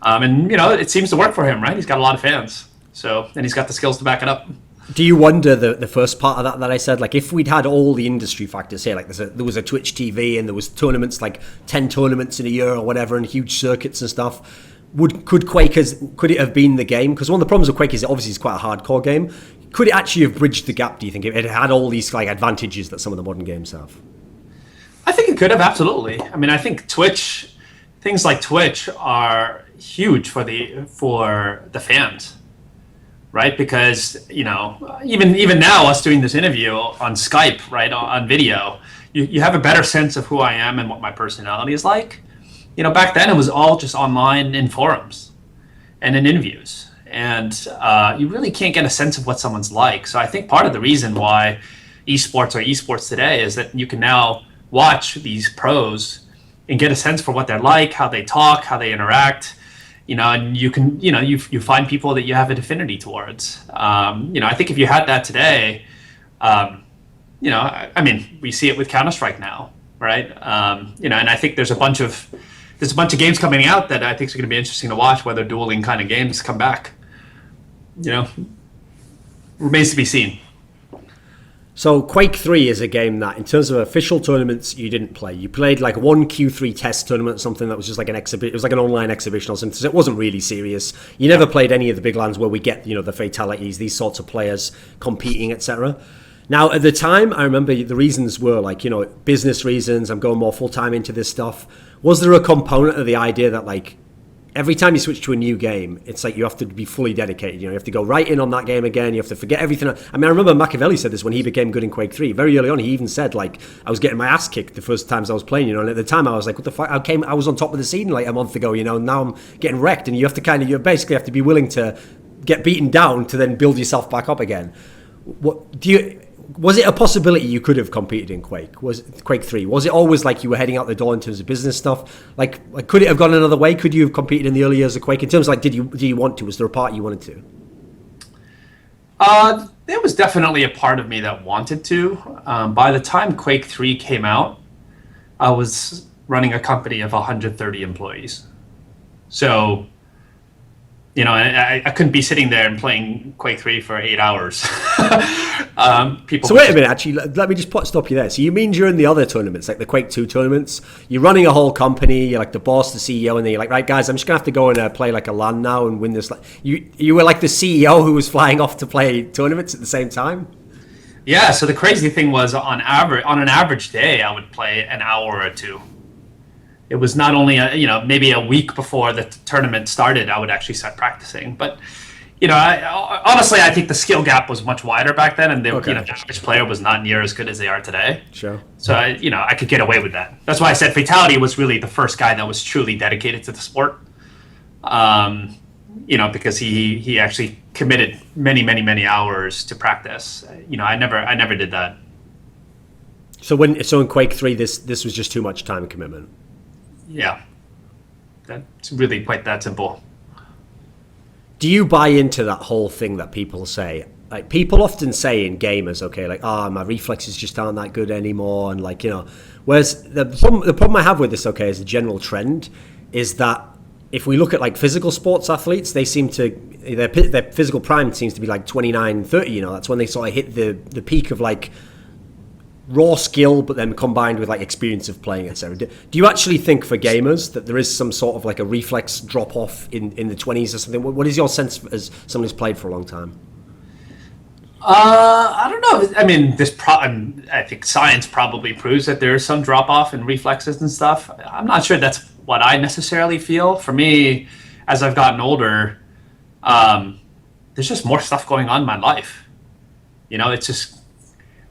And it seems to work for him, right? He's got a lot of fans, and he's got the skills to back it up. Do you wonder the first part of that I said, like if we'd had all the industry factors here, like there was a Twitch TV and there was tournaments, like 10 tournaments in a year or whatever, and huge circuits and stuff, could it have been the game? Because one of the problems with Quake is obviously it's quite a hardcore game. Could it actually have bridged the gap, do you think, if it had all these like advantages that some of the modern games have? I think it could have, absolutely. I mean, I think things like Twitch are huge for the fans. Right, because even now, us doing this interview on Skype, right, on video, you have a better sense of who I am and what my personality is like. Back then it was all just online in forums and in interviews, and you really can't get a sense of what someone's like. So I think part of the reason why esports today is that you can now watch these pros and get a sense for what they're like, how they talk, how they interact. And you can, you find people that you have an affinity towards. I think if you had that today, I mean, we see it with Counter-Strike now, right? And I think there's a bunch of games coming out that I think is going to be interesting to watch, whether dueling kind of games come back. Remains to be seen. So Quake 3 is a game that, in terms of official tournaments, you didn't play. You played like one Q3 test tournament or something that was just like an exhibition. It was like an online exhibition or something. So it wasn't really serious. You never played any of the big lands where we get, the fatalities, these sorts of players competing, etc. Now, at the time, I remember the reasons were like, business reasons. I'm going more full time into this stuff. Was there a component of the idea that like every time you switch to a new game, it's like you have to be fully dedicated. You have to go right in on that game again. You have to forget everything. I mean, I remember Makaveli said this when he became good in Quake 3. Very early on, he even said like I was getting my ass kicked the first times I was playing. And at the time, I was like, what the fuck? I was on top of the scene like a month ago. And now I'm getting wrecked. And you have to you basically have to be willing to get beaten down to then build yourself back up again. Was it a possibility you could have competed in Quake? Was Quake 3? Was it always like you were heading out the door in terms of business stuff? Like could it have gone another way? Could you have competed in the early years of Quake? In terms of like, did you want to? Was there a part you wanted to? There was definitely a part of me that wanted to. By the time Quake 3 came out, I was running a company of 130 employees. So, I couldn't be sitting there and playing Quake 3 for 8 hours. So wait a minute, actually, let me just stop you there. So you mean during the other tournaments, like the Quake 2 tournaments, you're running a whole company, you're like the boss, the CEO, and then you're like, right, guys, I'm just going to have to go and play like a LAN now and win this. You were like the CEO who was flying off to play tournaments at the same time? Yeah, so the crazy thing was on an average day, I would play an hour or two. It was not only maybe a week before the tournament started, I would actually start practicing. But honestly, I think the skill gap was much wider back then, and the average player was not near as good as they are today. Sure. So I could get away with that. That's why I said Fatality was really the first guy that was truly dedicated to the sport. Because he actually committed many hours to practice. I never did that. So in Quake 3, this was just too much time commitment. Yeah, that's really quite that simple. Do you buy into that whole thing that people say? Like people often say in gamers, okay, like, my reflexes just aren't that good anymore, and like whereas the problem I have with this, okay, as a general trend, is that if we look at like physical sports athletes, they seem to their physical prime seems to be like 29, 30. That's when they sort of hit the peak of like raw skill, but then combined with like experience of playing, etc. Do you actually think for gamers that there is some sort of like a reflex drop off in the 20s or something? What is your sense as someone who's played for a long time? I don't know. I mean, I think science probably proves that there is some drop off in reflexes and stuff. I'm not sure that's what I necessarily feel. For me, as I've gotten older, there's just more stuff going on in my life. It's just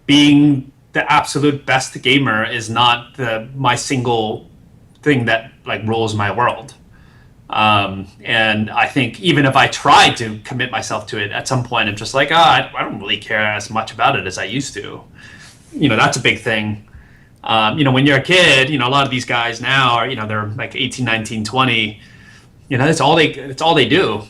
being the absolute best gamer is not my single thing that like rules my world. And I think even if I try to commit myself to it, at some point I'm just like, I don't really care as much about it as I used to. That's a big thing. When you're a kid, a lot of these guys now are, they're like 18, 19, 20. It's all they do.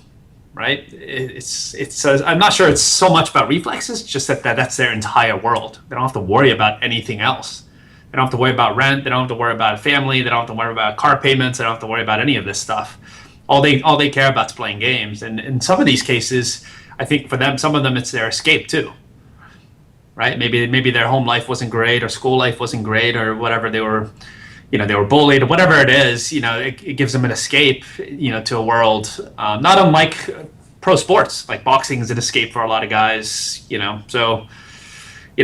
Right? I'm not sure it's so much about reflexes, just that's their entire world. They don't have to worry about anything else. They don't have to worry about rent. They don't have to worry about family. They don't have to worry about car payments. They don't have to worry about any of this stuff. All they care about is playing games. And in some of these cases, I think for them, some of them, it's their escape too. Right? Maybe their home life wasn't great, or school life wasn't great, or whatever. They were bullied, or whatever it is. It gives them an escape, to a world not unlike pro sports. Like boxing is an escape for a lot of guys. So, I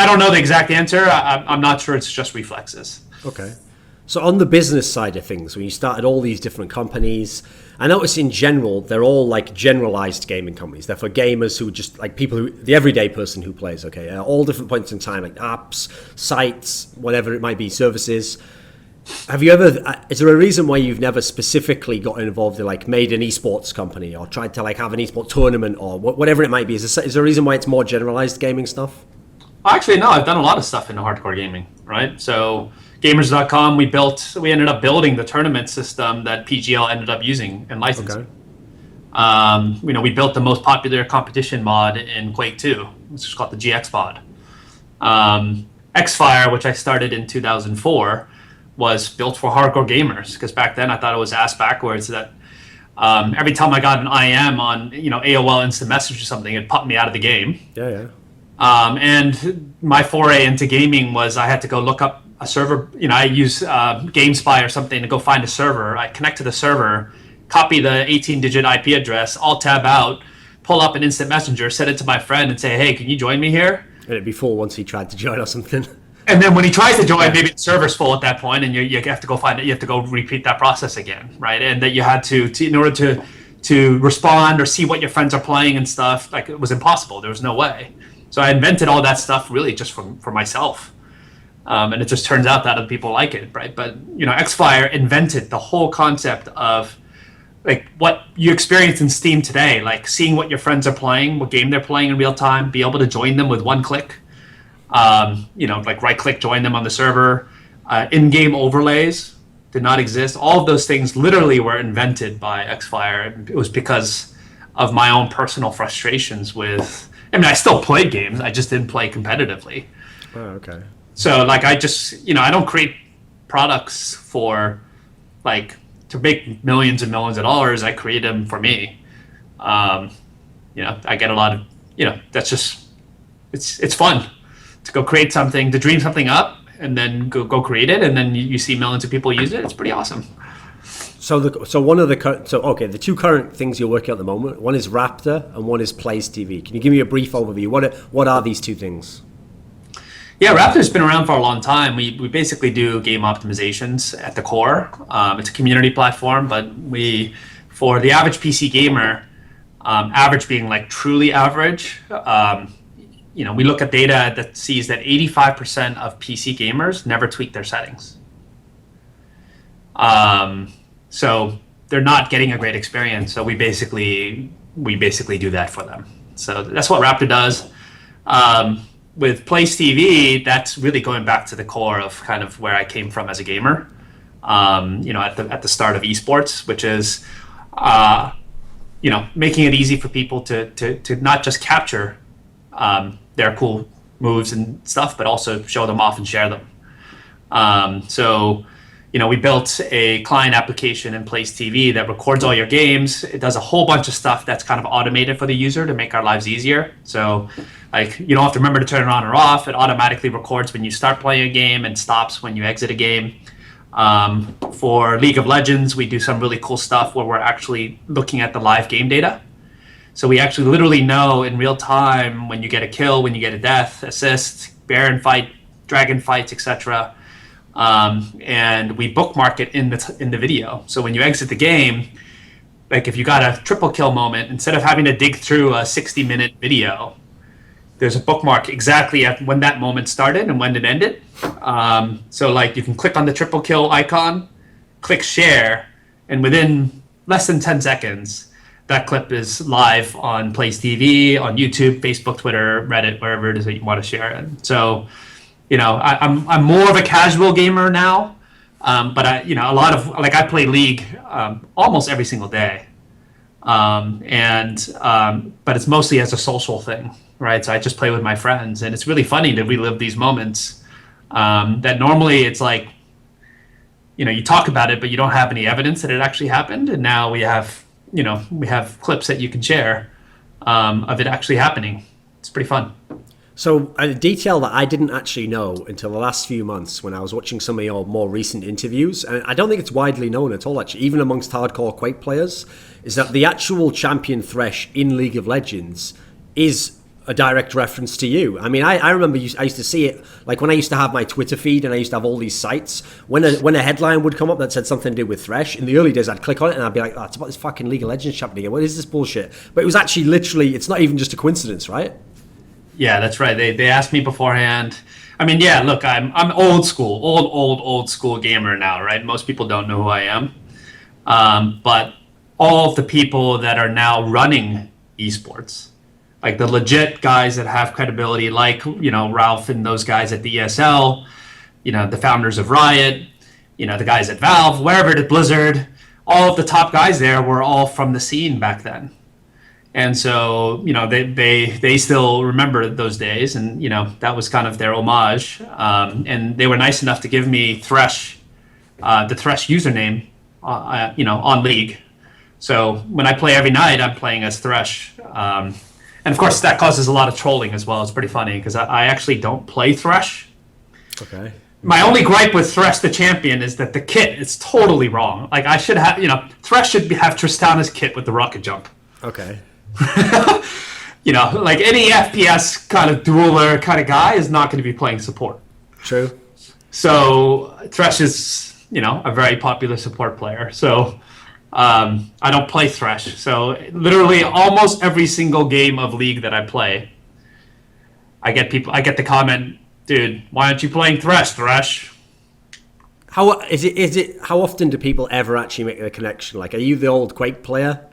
don't know the exact answer. I'm not sure it's just reflexes. Okay. So on the business side of things, when you started all these different companies, I notice in general, they're all like generalized gaming companies. They're for gamers who just like the everyday person who plays, okay, at all different points in time, like apps, sites, whatever it might be, services. Is there a reason why you've never specifically got involved in like made an esports company or tried to like have an esports tournament or whatever it might be? Is there a reason why it's more generalized gaming stuff? Actually, no, I've done a lot of stuff in hardcore gaming, right? So Gamers.com, we ended up building the tournament system that PGL ended up using and licensing. Okay. We built the most popular competition mod in Quake 2, which is called the GX mod. Xfire, which I started in 2004, was built for hardcore gamers, because back then I thought it was ass backwards that every time I got an IM on AOL Instant Message or something, it popped me out of the game. Yeah. And my foray into gaming was I had to go look up a server. I use GameSpy or something to go find a server. I connect to the server, copy the 18-digit IP address, alt tab out, pull up an instant messenger, send it to my friend, and say, hey, can you join me here? And it'd be full once he tried to join or something. And then when he tries to join, maybe the server's full at that point, and you have to go find it. You have to go repeat that process again, right? And that you had to in order to respond or see what your friends are playing and stuff, like, it was impossible. There was no way. So I invented all that stuff really just for myself. And it just turns out that other people like it, right? But, XFlyer invented the whole concept of, like, what you experience in Steam today, like seeing what your friends are playing, what game they're playing in real time, be able to join them with one click. Like right-click, join them on the server. In-game overlays did not exist. All of those things literally were invented by XFlyer. It was because of my own personal frustrations with... I mean, I still play games. I just didn't play competitively. Oh, okay. So, like, I just... I don't create products for, like, to make millions and millions of dollars. I create them for me. I get a lot of... that's just... It's fun to go create something, to dream something up, and then go create it, and then you see millions of people use it. It's pretty awesome. The two current things you're working on at the moment, one is Raptor and one is Plays TV. Can you give me a brief overview? What are these two things? Yeah, Raptor's been around for a long time. We basically do game optimizations at the core. It's a community platform, but for the average PC gamer, average being like truly average, we look at data that sees that 85% of PC gamers never tweak their settings. So they're not getting a great experience. So we basically do that for them. So that's what Raptor does. With Plays TV, that's really going back to the core of kind of where I came from as a gamer. At the start of esports, which is making it easy for people to not just capture their cool moves and stuff, but also show them off and share them. We built a client application in Plays TV that records all your games. It does a whole bunch of stuff that's kind of automated for the user to make our lives easier. So, like, you don't have to remember to turn it on or off. It automatically records when you start playing a game and stops when you exit a game. For League of Legends, we do some really cool stuff where we're actually looking at the live game data. So we actually literally know in real time when you get a kill, when you get a death, assist, Baron fight, dragon fights, etc. And we bookmark it in the video. So when you exit the game, like if you got a triple kill moment, instead of having to dig through a 60-minute video, there's a bookmark exactly at when that moment started and when it ended. So like you can click on the triple kill icon, click share, and within less than 10 seconds, that clip is live on Plays TV, on YouTube, Facebook, Twitter, Reddit, wherever it is that you want to share it. So, I'm more of a casual gamer now, but I play League almost every single day, but it's mostly as a social thing, right? So I just play with my friends, and it's really funny to relive these moments that normally it's like, you talk about it, but you don't have any evidence that it actually happened, and now we have clips that you can share of it actually happening. It's pretty fun. So a detail that I didn't actually know until the last few months when I was watching some of your more recent interviews, and I don't think it's widely known at all actually, even amongst hardcore Quake players, is that the actual champion Thresh in League of Legends is a direct reference to you. I mean, I remember I used to see it, like when I used to have my Twitter feed and I used to have all these sites, when a headline would come up that said something to do with Thresh, in the early days I'd click on it and I'd be like, oh, it's about this fucking League of Legends champion again, what is this bullshit? But it was actually literally, it's not even just a coincidence, right? Yeah, that's right. They asked me beforehand. I mean, yeah, look, I'm old school gamer now, right? Most people don't know who I am. But all of the people that are now running esports, like the legit guys that have credibility, like, Ralph and those guys at the ESL, the founders of Riot, the guys at Valve, wherever it is, Blizzard, all of the top guys there were all from the scene back then. And so, they still remember those days, and, that was kind of their homage. And they were nice enough to give me Thresh, the Thresh username, on League. So when I play every night, I'm playing as Thresh. And of course, that causes a lot of trolling as well. It's pretty funny because I actually don't play Thresh. Okay. My only gripe with Thresh the champion is that the kit is totally wrong. Like I should have, Thresh should have Tristana's kit with the rocket jump. Okay. Like any FPS kind of dueler kind of guy is not going to be playing support. True. So Thresh is, a very popular support player. So I don't play Thresh. So literally almost every single game of League that I play, I get the comment, dude, why aren't you playing Thresh? How is it? How often do people ever actually make the connection? Like, are you the old Quake player?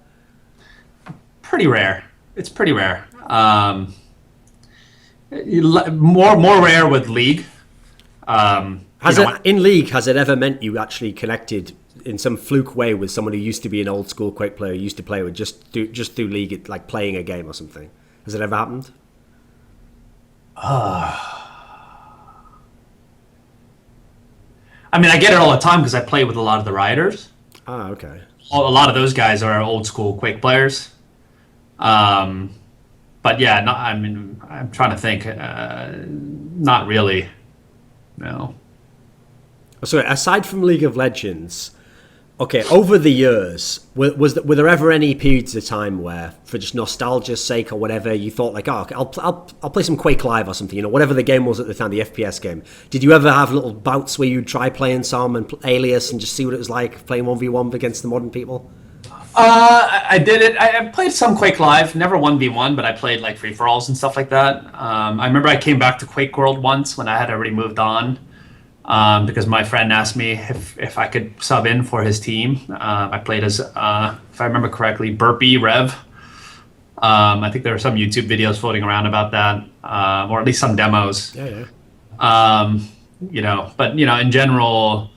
Pretty rare. It's pretty rare. More rare with League. In League, has it ever meant you actually connected in some fluke way with someone who used to be an old school Quake player, who used to play with just through League, like playing a game or something? Has it ever happened? I mean, I get it all the time because I play with a lot of the Rioters. Ah, okay. A lot of those guys are old school Quake players. But yeah, I'm trying to think. Not really. No. So aside from League of Legends, okay, over the years, were there ever any periods of time where, for just nostalgia's sake or whatever, you thought like, oh, I'll play some Quake Live or something, whatever the game was at the time, the FPS game. Did you ever have little bouts where you'd try playing some and Alias and just see what it was like playing 1v1 against the modern people? I did it. I played some Quake Live, never 1v1, but I played like free-for-alls and stuff like that. I remember I came back to Quake World once when I had already moved on, because my friend asked me if I could sub in for his team. I played as, if I remember correctly, Burpee Rev. I think there were some YouTube videos floating around about that, or at least some demos. Yeah. But in general,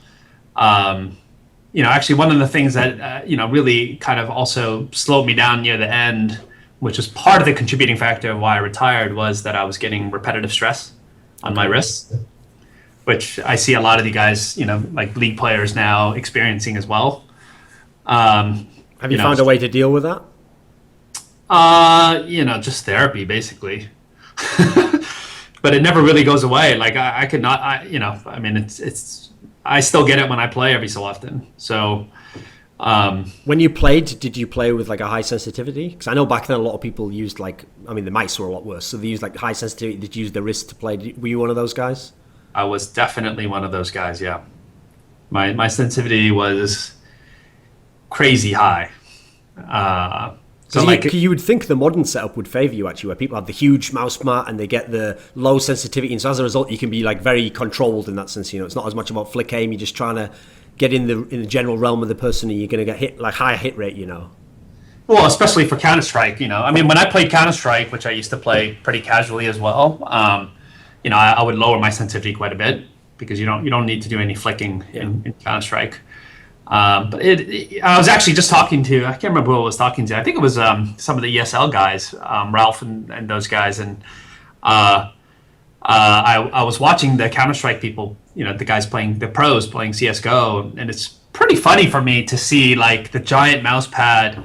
actually one of the things that, really kind of also slowed me down near the end, which was part of the contributing factor of why I retired, was that I was getting repetitive stress on my wrists, which I see a lot of the guys, like League players now experiencing as well. Have you found a way to deal with that? Just therapy, basically. But it never really goes away. Like I could not, I still get it when I play every so often. So, when you played, did you play with like a high sensitivity? Because I know back then a lot of people used the mice were a lot worse, so they used like high sensitivity. Did you use the wrist to play? Were you one of those guys? I was definitely one of those guys. Yeah, my sensitivity was crazy high. So you would think the modern setup would favor you actually, where people have the huge mouse mat and they get the low sensitivity, and so as a result you can be like very controlled in that sense. It's not as much about flick aim. You're just trying to get in the general realm of the person, and you're going to get hit like higher hit rate. Well, especially for Counter-Strike. When I played Counter-Strike, which I used to play pretty casually as well, I would lower my sensitivity quite a bit because you don't need to do any flicking in Counter-Strike. But I was actually just talking to, I can't remember who I was talking to. I think it was some of the ESL guys, Ralph and those guys. And I was watching the Counter-Strike people, the guys playing, the pros playing CSGO. And it's pretty funny for me to see like the giant mouse pad,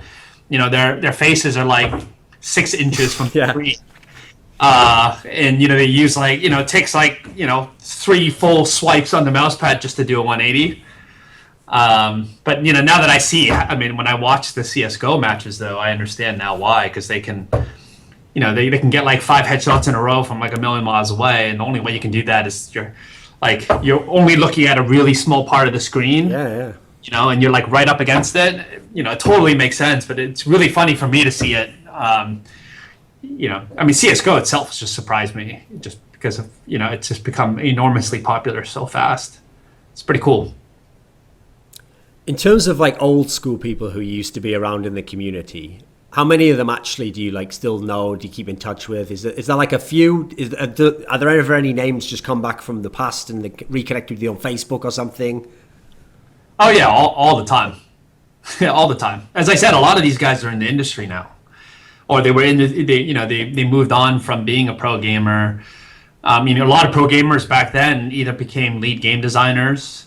their faces are like 6 inches from the screen. And they use like, it takes like, 3 full swipes on the mouse pad just to do a 180. But now that I see, when I watch the CS:GO matches, though, I understand now why, because they can, they can get like 5 headshots in a row from like a million miles away, and the only way you can do that is you're only looking at a really small part of the screen. Yeah. And you're like right up against it. It totally makes sense, but it's really funny for me to see it. CS:GO itself has just surprised me, just because of it's just become enormously popular so fast. It's pretty cool. In terms of like old school people who used to be around in the community, how many of them actually do you like still know? Do you keep in touch with? Is there like a few? Are there ever any names just come back from the past and they reconnect with you on Facebook or something? Oh yeah, all the time, all the time. As I said, a lot of these guys are in the industry now, or they were they moved on from being a pro gamer. A lot of pro gamers back then either became lead game designers.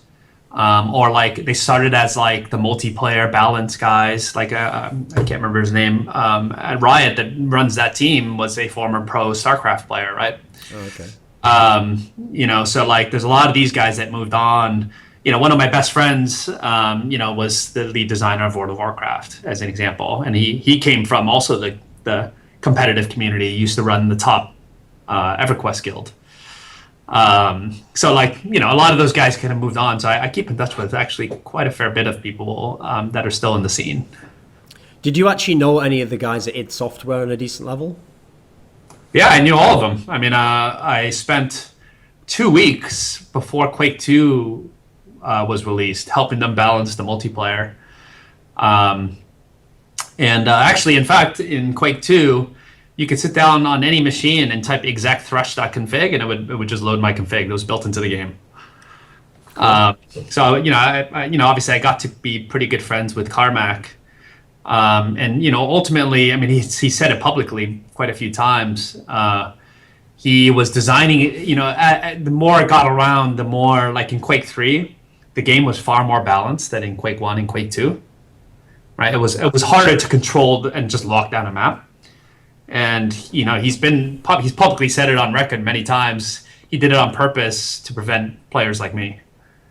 Or like they started as like the multiplayer balance guys, like I can't remember his name. At Riot that runs that team was a former pro StarCraft player, right? Oh, okay. So like there's a lot of these guys that moved on. One of my best friends, was the lead designer of World of Warcraft, as an example, and he came from also the the competitive community. He used to run the top EverQuest guild. So like, you know, a lot of those guys kind of moved on. So I keep in touch with actually quite a fair bit of people that are still in the scene. Did you actually know any of the guys at id Software on a decent level? Yeah, I knew all of them. I mean, I spent 2 weeks before Quake 2 was released helping them balance the multiplayer. Actually, in fact, in Quake 2, you could sit down on any machine and type exact thresh.config, and it would just load my config. It was built into the game. So you know, obviously, I got to be pretty good friends with Carmack, and you know, ultimately, I mean, he said it publicly quite a few times. He was designing it. You know, the more it got around, the more, like in Quake 3, the game was far more balanced than in Quake 1 and Quake 2. Right? It was harder to control and just lock down a map. And you know, he's publicly said it on record many times. He did it on purpose to prevent players like me.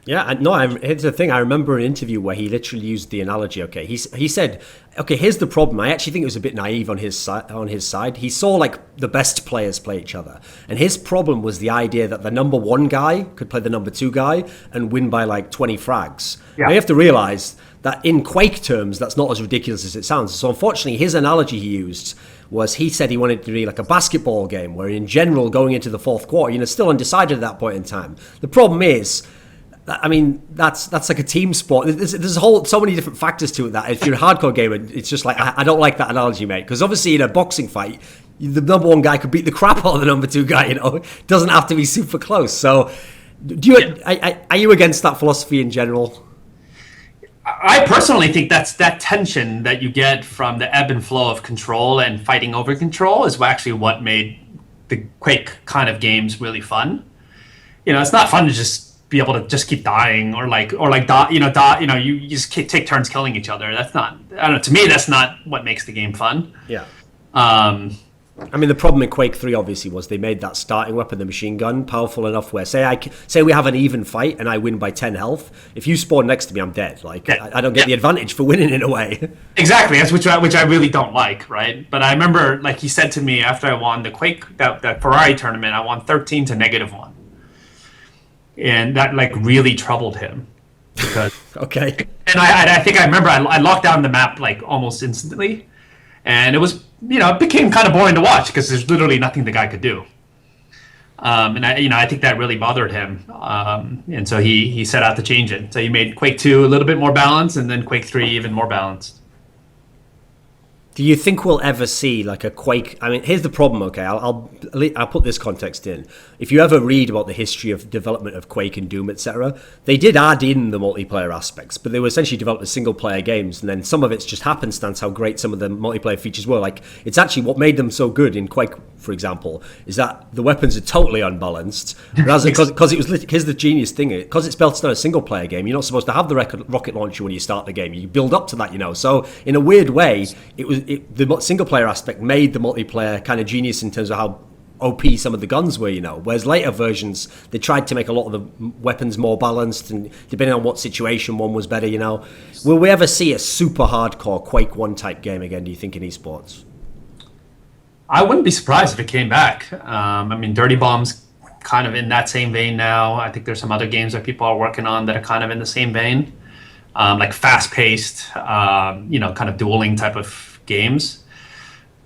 Yeah, here's the thing. I remember an interview where he literally used the analogy. Okay, he said, okay, here's the problem. I actually think it was a bit naive on his side. He saw like the best players play each other, and his problem was the idea that the number one guy could play the number two guy and win by like 20 frags. Yeah. Now you have to realize that in Quake terms, that's not as ridiculous as it sounds. So unfortunately, his analogy he used was, he said he wanted to be like a basketball game where in general going into the fourth quarter, you know, still undecided at that point in time. The problem is, I mean, that's like a team sport. There's so many different factors to it that if you're a hardcore gamer, it's just like, I don't like that analogy, mate. Because obviously in a boxing fight, the number one guy could beat the crap out of the number two guy, you know. It doesn't have to be super close. So are you against that philosophy in general? I personally think that tension that you get from the ebb and flow of control and fighting over control is actually what made the Quake kind of games really fun. You know, it's not fun to just be able to just keep dying you just take turns killing each other. That's not, I don't know, to me, that's not what makes the game fun. Yeah. I mean, the problem in Quake 3 obviously was they made that starting weapon, the machine gun, powerful enough where say we have an even fight and I win by 10 health. If you spawn next to me, I'm dead. Like, yeah. I don't get the advantage for winning in a way. Exactly, that's which I really don't like, right? But I remember, like, he said to me after I won the Quake, that Ferrari tournament, I won 13 to -1. And that, like, really troubled him. Because okay. And I think I remember I locked down the map, like, almost instantly. And it was, you know, it became kind of boring to watch because there's literally nothing the guy could do. I think that really bothered him. And so he set out to change it. So he made Quake 2 a little bit more balanced, and then Quake 3 even more balanced. Do you think we'll ever see like a Quake? I mean, here's the problem. Okay, I'll put this context in. If you ever read about the history of development of Quake and Doom, etc., they did add in the multiplayer aspects, but they were essentially developed as single-player games, and then some of it's just happenstance how great some of the multiplayer features were. Like, it's actually what made them so good in Quake, for example, is that the weapons are totally unbalanced. Because it was, here's the genius thing: because it's built on a single-player game, you're not supposed to have the rocket launcher when you start the game. You build up to that, you know. So in a weird way, the single-player aspect made the multiplayer kind of genius in terms of how OP some of the guns were, you know. Whereas later versions, they tried to make a lot of the weapons more balanced, and depending on what situation, one was better, you know. Will we ever see a super hardcore Quake 1 type game again, do you think, in esports? I wouldn't be surprised if it came back. I mean, Dirty Bomb's kind of in that same vein now. I think there's some other games that people are working on that are kind of in the same vein. Like fast-paced, kind of dueling type of games.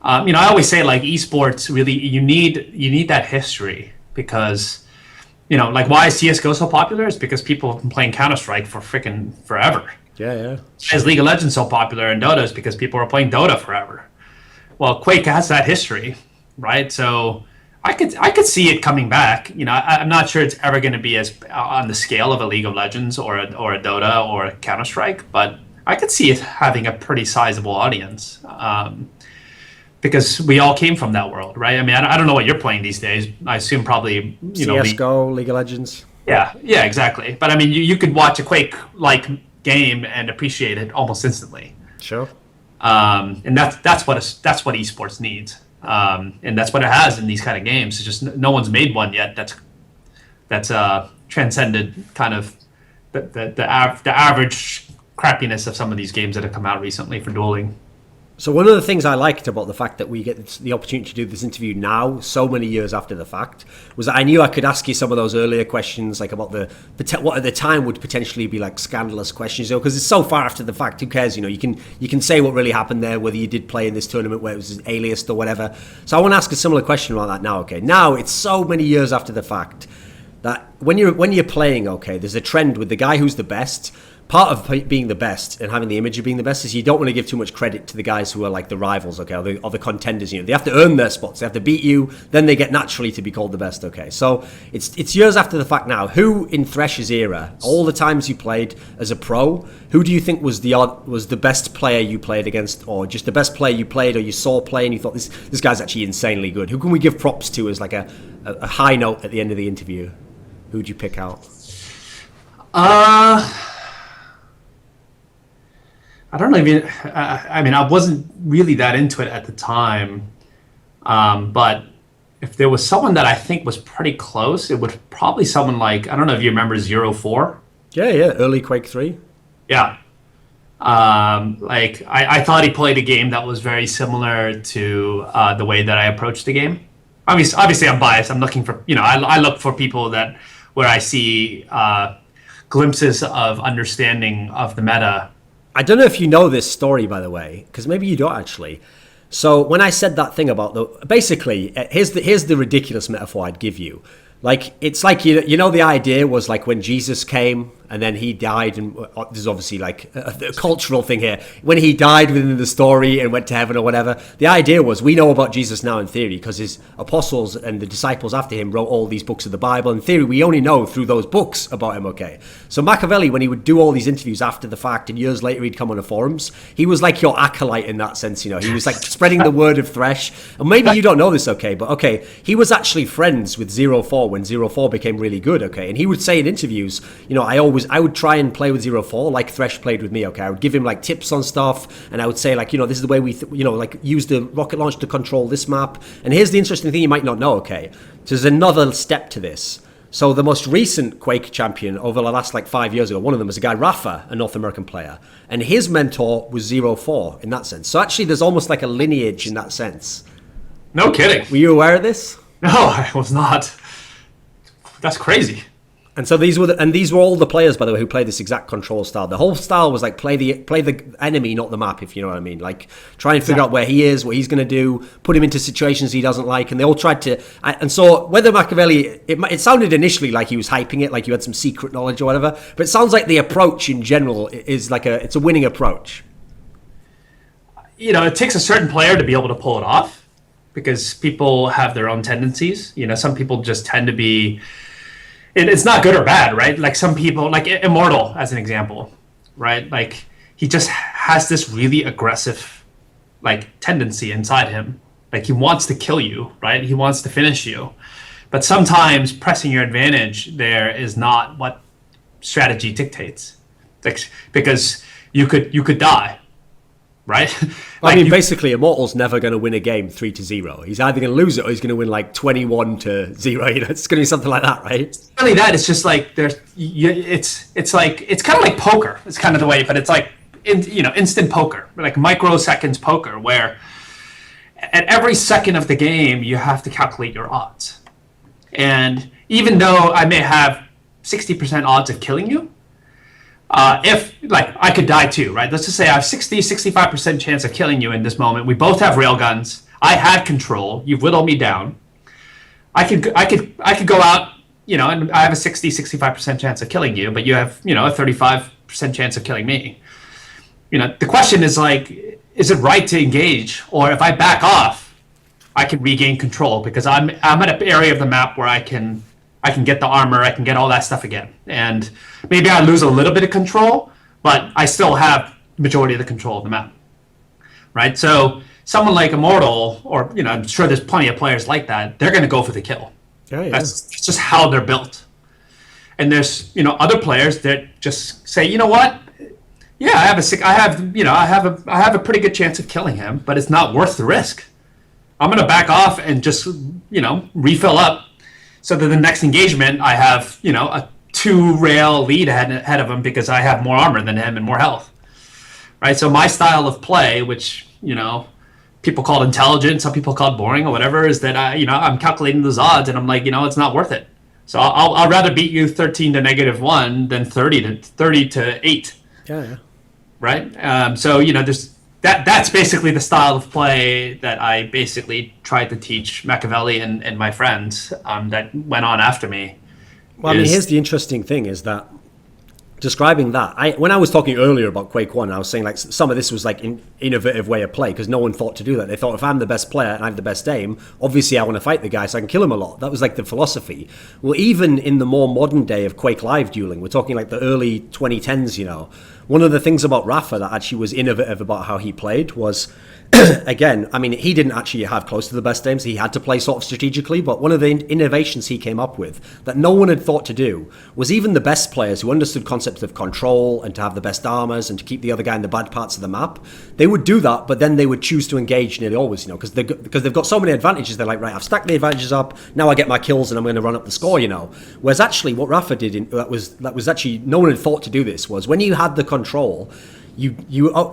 I always say, like, esports, really, you need that history because, like, why is CSGO so popular? Is because people have been playing Counter-Strike for freaking forever. Yeah. Why is League of Legends so popular and Dota? Is because people are playing Dota forever. Well, Quake has that history, right? So I could see it coming back. I'm not sure it's ever going to be as on the scale of a League of Legends or a Dota or a Counter-Strike, but I could see it having a pretty sizable audience because we all came from that world, right? I mean, I don't know what you're playing these days. I assume probably CSGO, League of Legends. Yeah, exactly. But I mean, you could watch a Quake-like game and appreciate it almost instantly. Sure. And that's what esports needs, and that's what it has in these kind of games. It's just no one's made one yet that's transcended kind of the average crappiness of some of these games that have come out recently for dueling. So one of the things I liked about the fact that we get the opportunity to do this interview now, so many years after the fact, was that I knew I could ask you some of those earlier questions, like about what at the time would potentially be like scandalous questions, because it's so far after the fact. Who cares? You can say what really happened there, whether you did play in this tournament where it was aliased or whatever. So I want to ask a similar question about that now. Okay, now it's so many years after the fact that when you're playing, okay, there's a trend with the guy who's the best. Part of being the best and having the image of being the best is you don't want to give too much credit to the guys who are like the rivals, okay, or the contenders. They have to earn their spots. They have to beat you. Then they get naturally to be called the best, okay. So it's years after the fact now. Who in Thresh's era, all the times you played as a pro, who do you think was the best player you played against, or just the best player you played or you saw play and you thought this guy's actually insanely good? Who can we give props to as like a high note at the end of the interview? Who'd you pick out? I don't know if I wasn't really that into it at the time, but if there was someone that I think was pretty close, it would probably someone like, I don't know if you remember 04. Yeah, early Quake 3. Yeah. I thought he played a game that was very similar to the way that I approached the game. Obviously I'm biased. I'm looking for, I look for people where I see glimpses of understanding of the meta. I don't know if you know this story, by the way, because maybe you don't actually. So when I said that thing about basically, here's the ridiculous metaphor I'd give you. Like, it's like, the idea was like when Jesus came and then he died, and there's obviously like a cultural thing here. When he died within the story and went to heaven or whatever, the idea was we know about Jesus now in theory because his apostles and the disciples after him wrote all these books of the Bible. In theory, we only know through those books about him, okay? So Makaveli, when he would do all these interviews after the fact and years later he'd come on the forums, he was like your acolyte in that sense, He was like spreading the word of Thresh. And maybe you don't know this, okay? But okay, he was actually friends with 04 when 04 became really good, okay? And he would say in interviews, I would try and play with 04 like Thresh played with me, okay? I would give him like tips on stuff, and I would say like, this is the way we, like use the rocket launch to control this map. And here's the interesting thing you might not know, okay? So there's another step to this. So the most recent Quake champion over the last like 5 years ago, one of them was a guy, Rafa, a North American player. And his mentor was 04 in that sense. So actually there's almost like a lineage in that sense. No kidding. Were you aware of this? No, I was not. That's crazy. And so these were all the players, by the way, who played this exact control style. The whole style was like play the enemy, not the map, if you know what I mean. Like try and figure out where he is, what he's going to do, put him into situations he doesn't like, and they all tried to. And so whether Makaveli, it sounded initially like he was hyping it, like you had some secret knowledge or whatever, but it sounds like the approach in general is like it's a winning approach. It takes a certain player to be able to pull it off, because people have their own tendencies. Some people just tend to be. It's not good or bad, right? Like some people, like Immortal as an example, right? Like he just has this really aggressive, like tendency inside him. Like he wants to kill you, right? He wants to finish you. But sometimes pressing your advantage there is not what strategy dictates, like, because you could die. Right? Basically, Immortal's never going to win a game 3-0. He's either going to lose it or he's going to win like 21-0. It's going to be something like that, right? It's really that. It's just like it's kind of like poker. It's kind of the way, but it's like instant poker, like microseconds poker, where at every second of the game you have to calculate your odds. And even though I may have 60% odds of killing you, if like I could die too, right? Let's just say I have 65% chance of killing you in this moment. We both have railguns. I had control. You've whittled me down. I could go out, and I have a 65% chance of killing you, but you have, a 35% chance of killing me. The question is like, is it right to engage? Or if I back off, I can regain control because I'm at an area of the map where I can get the armor, I can get all that stuff again. And maybe I lose a little bit of control, but I still have the majority of the control of the map, right? So someone like Immortal, or, I'm sure there's plenty of players like that, they're going to go for the kill. Yeah. That's just how they're built. And there's, other players that just say, you know what? Yeah, I have a pretty good chance of killing him, but it's not worth the risk. I'm going to back off and just, refill up, so that the next engagement I have, a 2-rail lead ahead of him because I have more armor than him and more health, right? So my style of play, which people call it intelligent, some people call it boring or whatever, is that I'm calculating those odds and I'm like, it's not worth it. So I'll rather beat you 13 to -1 than 30 to 8. Yeah. Right. So there's that's basically the style of play that I basically tried to teach Makaveli and my friends that went on after me. Well, I mean, here's the interesting thing is that describing that, when I was talking earlier about Quake 1, I was saying like some of this was like an innovative way of play because no one thought to do that. They thought if I'm the best player and I have the best aim, obviously I want to fight the guy so I can kill him a lot. That was like the philosophy. Well, even in the more modern day of Quake Live dueling, we're talking like the early 2010s, one of the things about Rafa that actually was innovative about how he played was, again, I mean, he didn't actually have close to the best aims. He had to play sort of strategically, but one of the innovations he came up with that no one had thought to do was even the best players who understood concepts of control and to have the best armors and to keep the other guy in the bad parts of the map, they would do that, but then they would choose to engage nearly always, because they've got so many advantages. They're like, right, I've stacked the advantages up, now I get my kills and I'm going to run up the score, Whereas actually what Rafa did, that was actually, no one had thought to do this, was when you had the control, you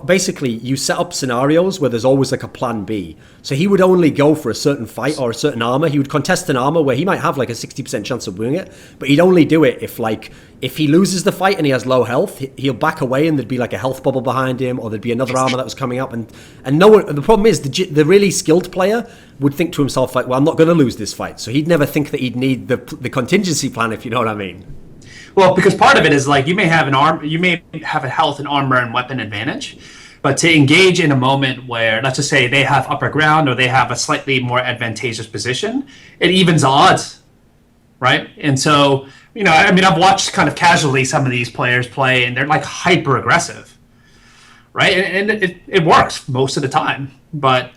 basically you set up scenarios where there's always like a plan B. So he would only go for a certain fight or a certain armor. He would contest an armor where he might have like a 60% chance of winning it, but he'd only do it if he loses the fight and he has low health, he'll back away and there'd be like a health bubble behind him, or there'd be another armor that was coming up, and no one. The problem is the really skilled player would think to himself like, well, I'm not going to lose this fight, so he'd never think that he'd need the contingency plan, if you know what I mean. Well, because part of it is like you may have a health and armor and weapon advantage, but to engage in a moment where, let's just say they have upper ground or they have a slightly more advantageous position, it evens the odds, right? And so, I've watched kind of casually some of these players play, and they're like hyper aggressive, right? And it works most of the time, but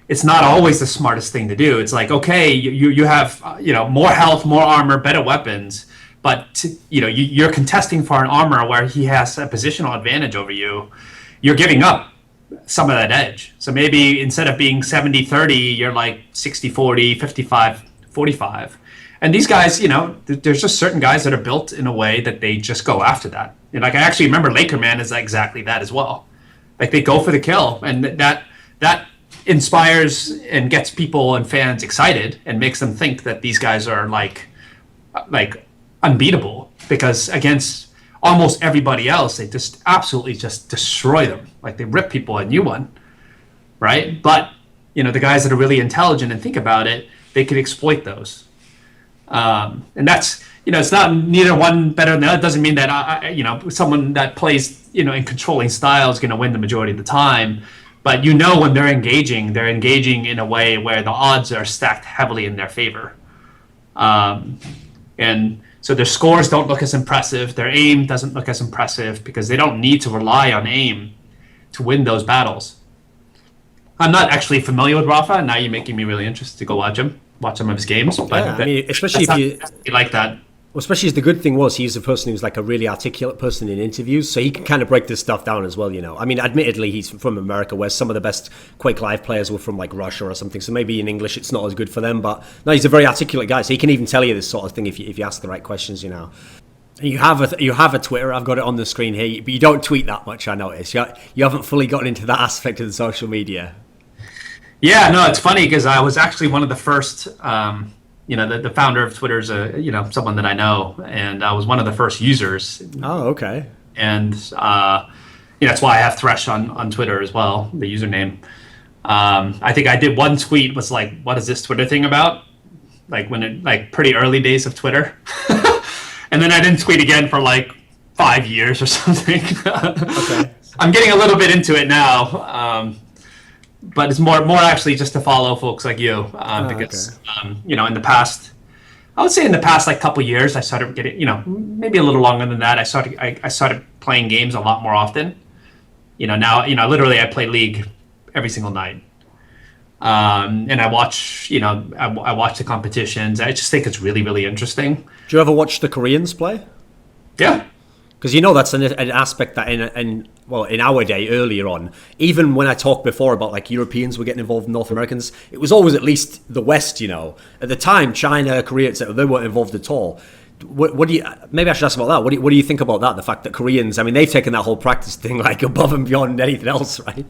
it's not always the smartest thing to do. It's like, okay, you have more health, more armor, better weapons. But you're contesting for an armor where he has a positional advantage over you. You're giving up some of that edge. So maybe instead of being 70-30, you're like 60-40, 55-45. And these guys, there's just certain guys that are built in a way that they just go after that. And like I actually remember LakermaN is exactly that as well. Like they go for the kill, and that inspires and gets people and fans excited and makes them think that these guys are like unbeatable, because against almost everybody else they just absolutely just destroy them. Like they rip people a new one, right? But the guys that are really intelligent and think about it, they could exploit those, and that's it's not neither one better than the other. It doesn't mean that someone that plays in controlling style is going to win the majority of the time, but when they're engaging in a way where the odds are stacked heavily in their favor, and so their scores don't look as impressive. Their aim doesn't look as impressive because they don't need to rely on aim to win those battles. I'm not actually familiar with Rafa, and now you're making me really interested to go watch some of his games. But yeah, I mean, especially if you like that. Well, especially as the good thing was he's a person who's like a really articulate person in interviews, so he can kind of break this stuff down as well, I mean, admittedly, he's from America, where some of the best Quake Live players were from like Russia or something, so maybe in English it's not as good for them, but no, he's a very articulate guy, so he can even tell you this sort of thing if you ask the right questions, You have a Twitter, I've got it on the screen here, but you don't tweet that much, I notice. You haven't fully gotten into that aspect of the social media. Yeah, no, it's funny because I was actually one of the first... the founder of Twitter is someone that I know, and I was one of the first users. Oh, okay. And that's why I have Thresh on Twitter as well, the username. I think I did one tweet was like, "What is this Twitter thing about?" Like pretty early days of Twitter, and then I didn't tweet again for like 5 years or something. Okay. I'm getting a little bit into it now. But it's more actually just to follow folks like you, because okay. In the past, I would say in the past like couple years, I started getting maybe a little longer than that. I started playing games a lot more often. Now literally I play League every single night, and I watch I watch the competitions. I just think it's really, really interesting. Do you ever watch the Koreans play? Yeah. Because that's an aspect that in our day earlier on, even when I talked before about like Europeans were getting involved in North Americans, it was always at least the West, At the time, China, Korea, etc., they weren't involved at all. What do you? Maybe I should ask about that. What do you think about that? The fact that Koreans, I mean, they've taken that whole practice thing like above and beyond anything else, right?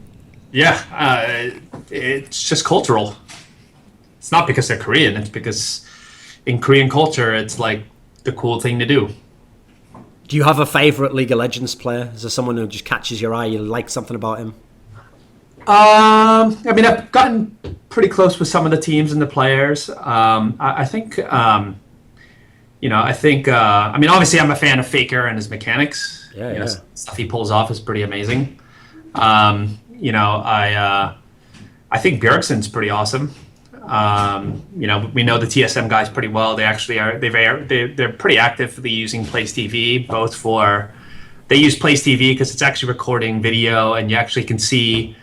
Yeah, it's just cultural. It's not because they're Korean. It's because in Korean culture, it's like the cool thing to do. Do you have a favorite League of Legends player? Is there someone who just catches your eye? You like something about him? I mean, I've gotten pretty close with some of the teams and the players. I think, I mean, obviously, I'm a fan of Faker and his mechanics. Yeah, yeah. Stuff he pulls off is pretty amazing. I think Bjergsen's pretty awesome. We know the TSM guys pretty well. They actually are. They're pretty actively using Place TV, both for. They use Place TV because it's actually recording video, and you actually can see,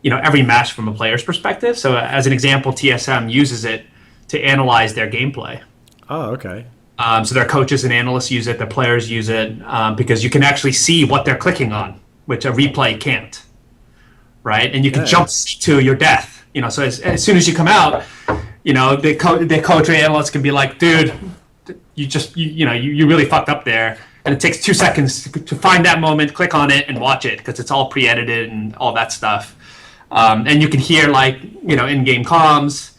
every match from a player's perspective. So, as an example, TSM uses it to analyze their gameplay. Oh, okay. So their coaches and analysts use it. Their players use it because you can actually see what they're clicking on, which a replay can't. Right, and you can jump to your death. So as soon as you come out, the coach or analyst can be like, dude, you really fucked up there, and it takes 2 seconds to find that moment, click on it, and watch it because it's all pre-edited and all that stuff. And you can hear in-game comms,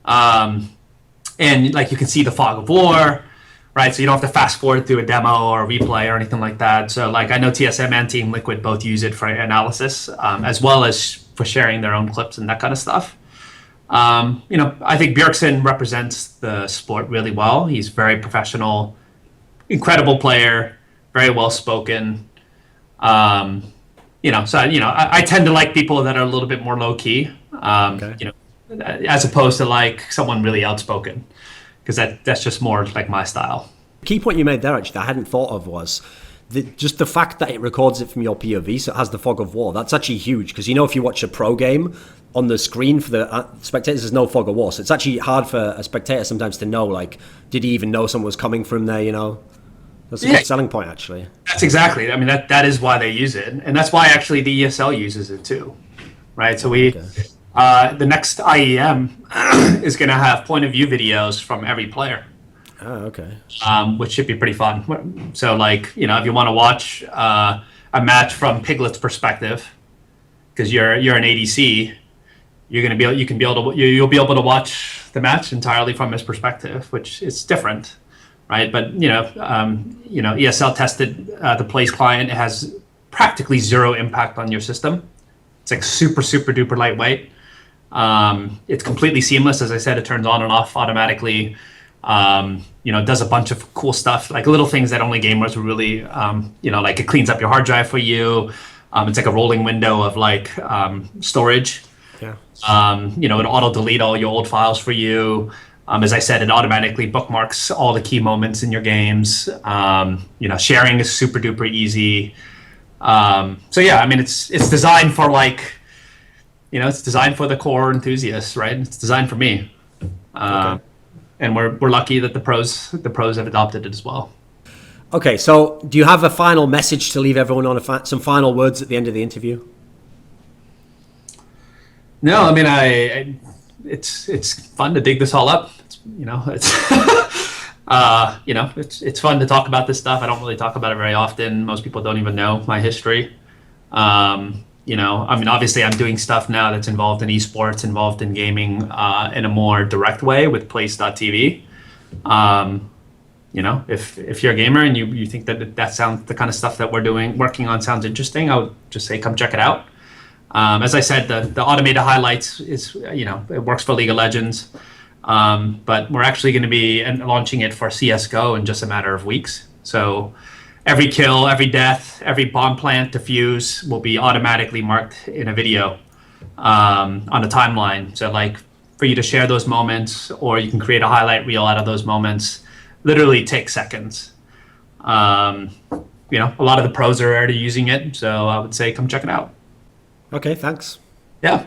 and you can see the fog of war. Right, so you don't have to fast forward through a demo or a replay or anything like that. So I know TSM and Team Liquid both use it for analysis, as well as for sharing their own clips and that kind of stuff. I think Bjergsen represents the sport really well. He's very professional, incredible player, very well spoken. I tend to like people that are a little bit more low key, as opposed to someone really outspoken. Because that's just more like my style. The key point you made there, actually, that I hadn't thought of was just the fact that it records it from your POV, so it has the fog of war. That's actually huge, because if you watch a pro game, on the screen for the spectators, there's no fog of war. So it's actually hard for a spectator sometimes to know, did he even know someone was coming from there, That's a good selling point, actually. That's exactly. I mean, that is why they use it. And that's why, actually, the ESL uses it, too. Right? So the next IEM is going to have point of view videos from every player. Oh, okay. Which should be pretty fun. So, if you want to watch a match from Piglet's perspective, because you're an ADC, you'll be able to watch the match entirely from his perspective, which is different, right? But ESL tested the Place client. It has practically zero impact on your system. It's super super duper lightweight. It's completely seamless. As I said, it turns on and off automatically. Does a bunch of cool stuff, like little things that only gamers would really, it cleans up your hard drive for you. It's like a rolling window of storage. Yeah. It auto delete all your old files for you. As I said, it automatically bookmarks all the key moments in your games. Sharing is super duper easy. It's designed for it's designed for the core enthusiasts, right? It's designed for me, and we're lucky that the pros have adopted it as well. Okay, so do you have a final message to leave everyone on? Some final words at the end of the interview? No, I mean, it's fun to dig this all up. It's fun to talk about this stuff. I don't really talk about it very often. Most people don't even know my history. Obviously I'm doing stuff now that's involved in esports, involved in gaming in a more direct way with Place.tv. If you're a gamer and you think that sounds, the kind of stuff that we're working on sounds interesting, I would just say come check it out. As I said, the automated highlights is, it works for League of Legends, but we're actually going to be launching it for CSGO in just a matter of weeks. So every kill, every death, every bomb plant defuse will be automatically marked in a video on a timeline. So for you to share those moments, or you can create a highlight reel out of those moments, literally takes seconds. A lot of the pros are already using it, so I would say come check it out. Okay, thanks. Yeah.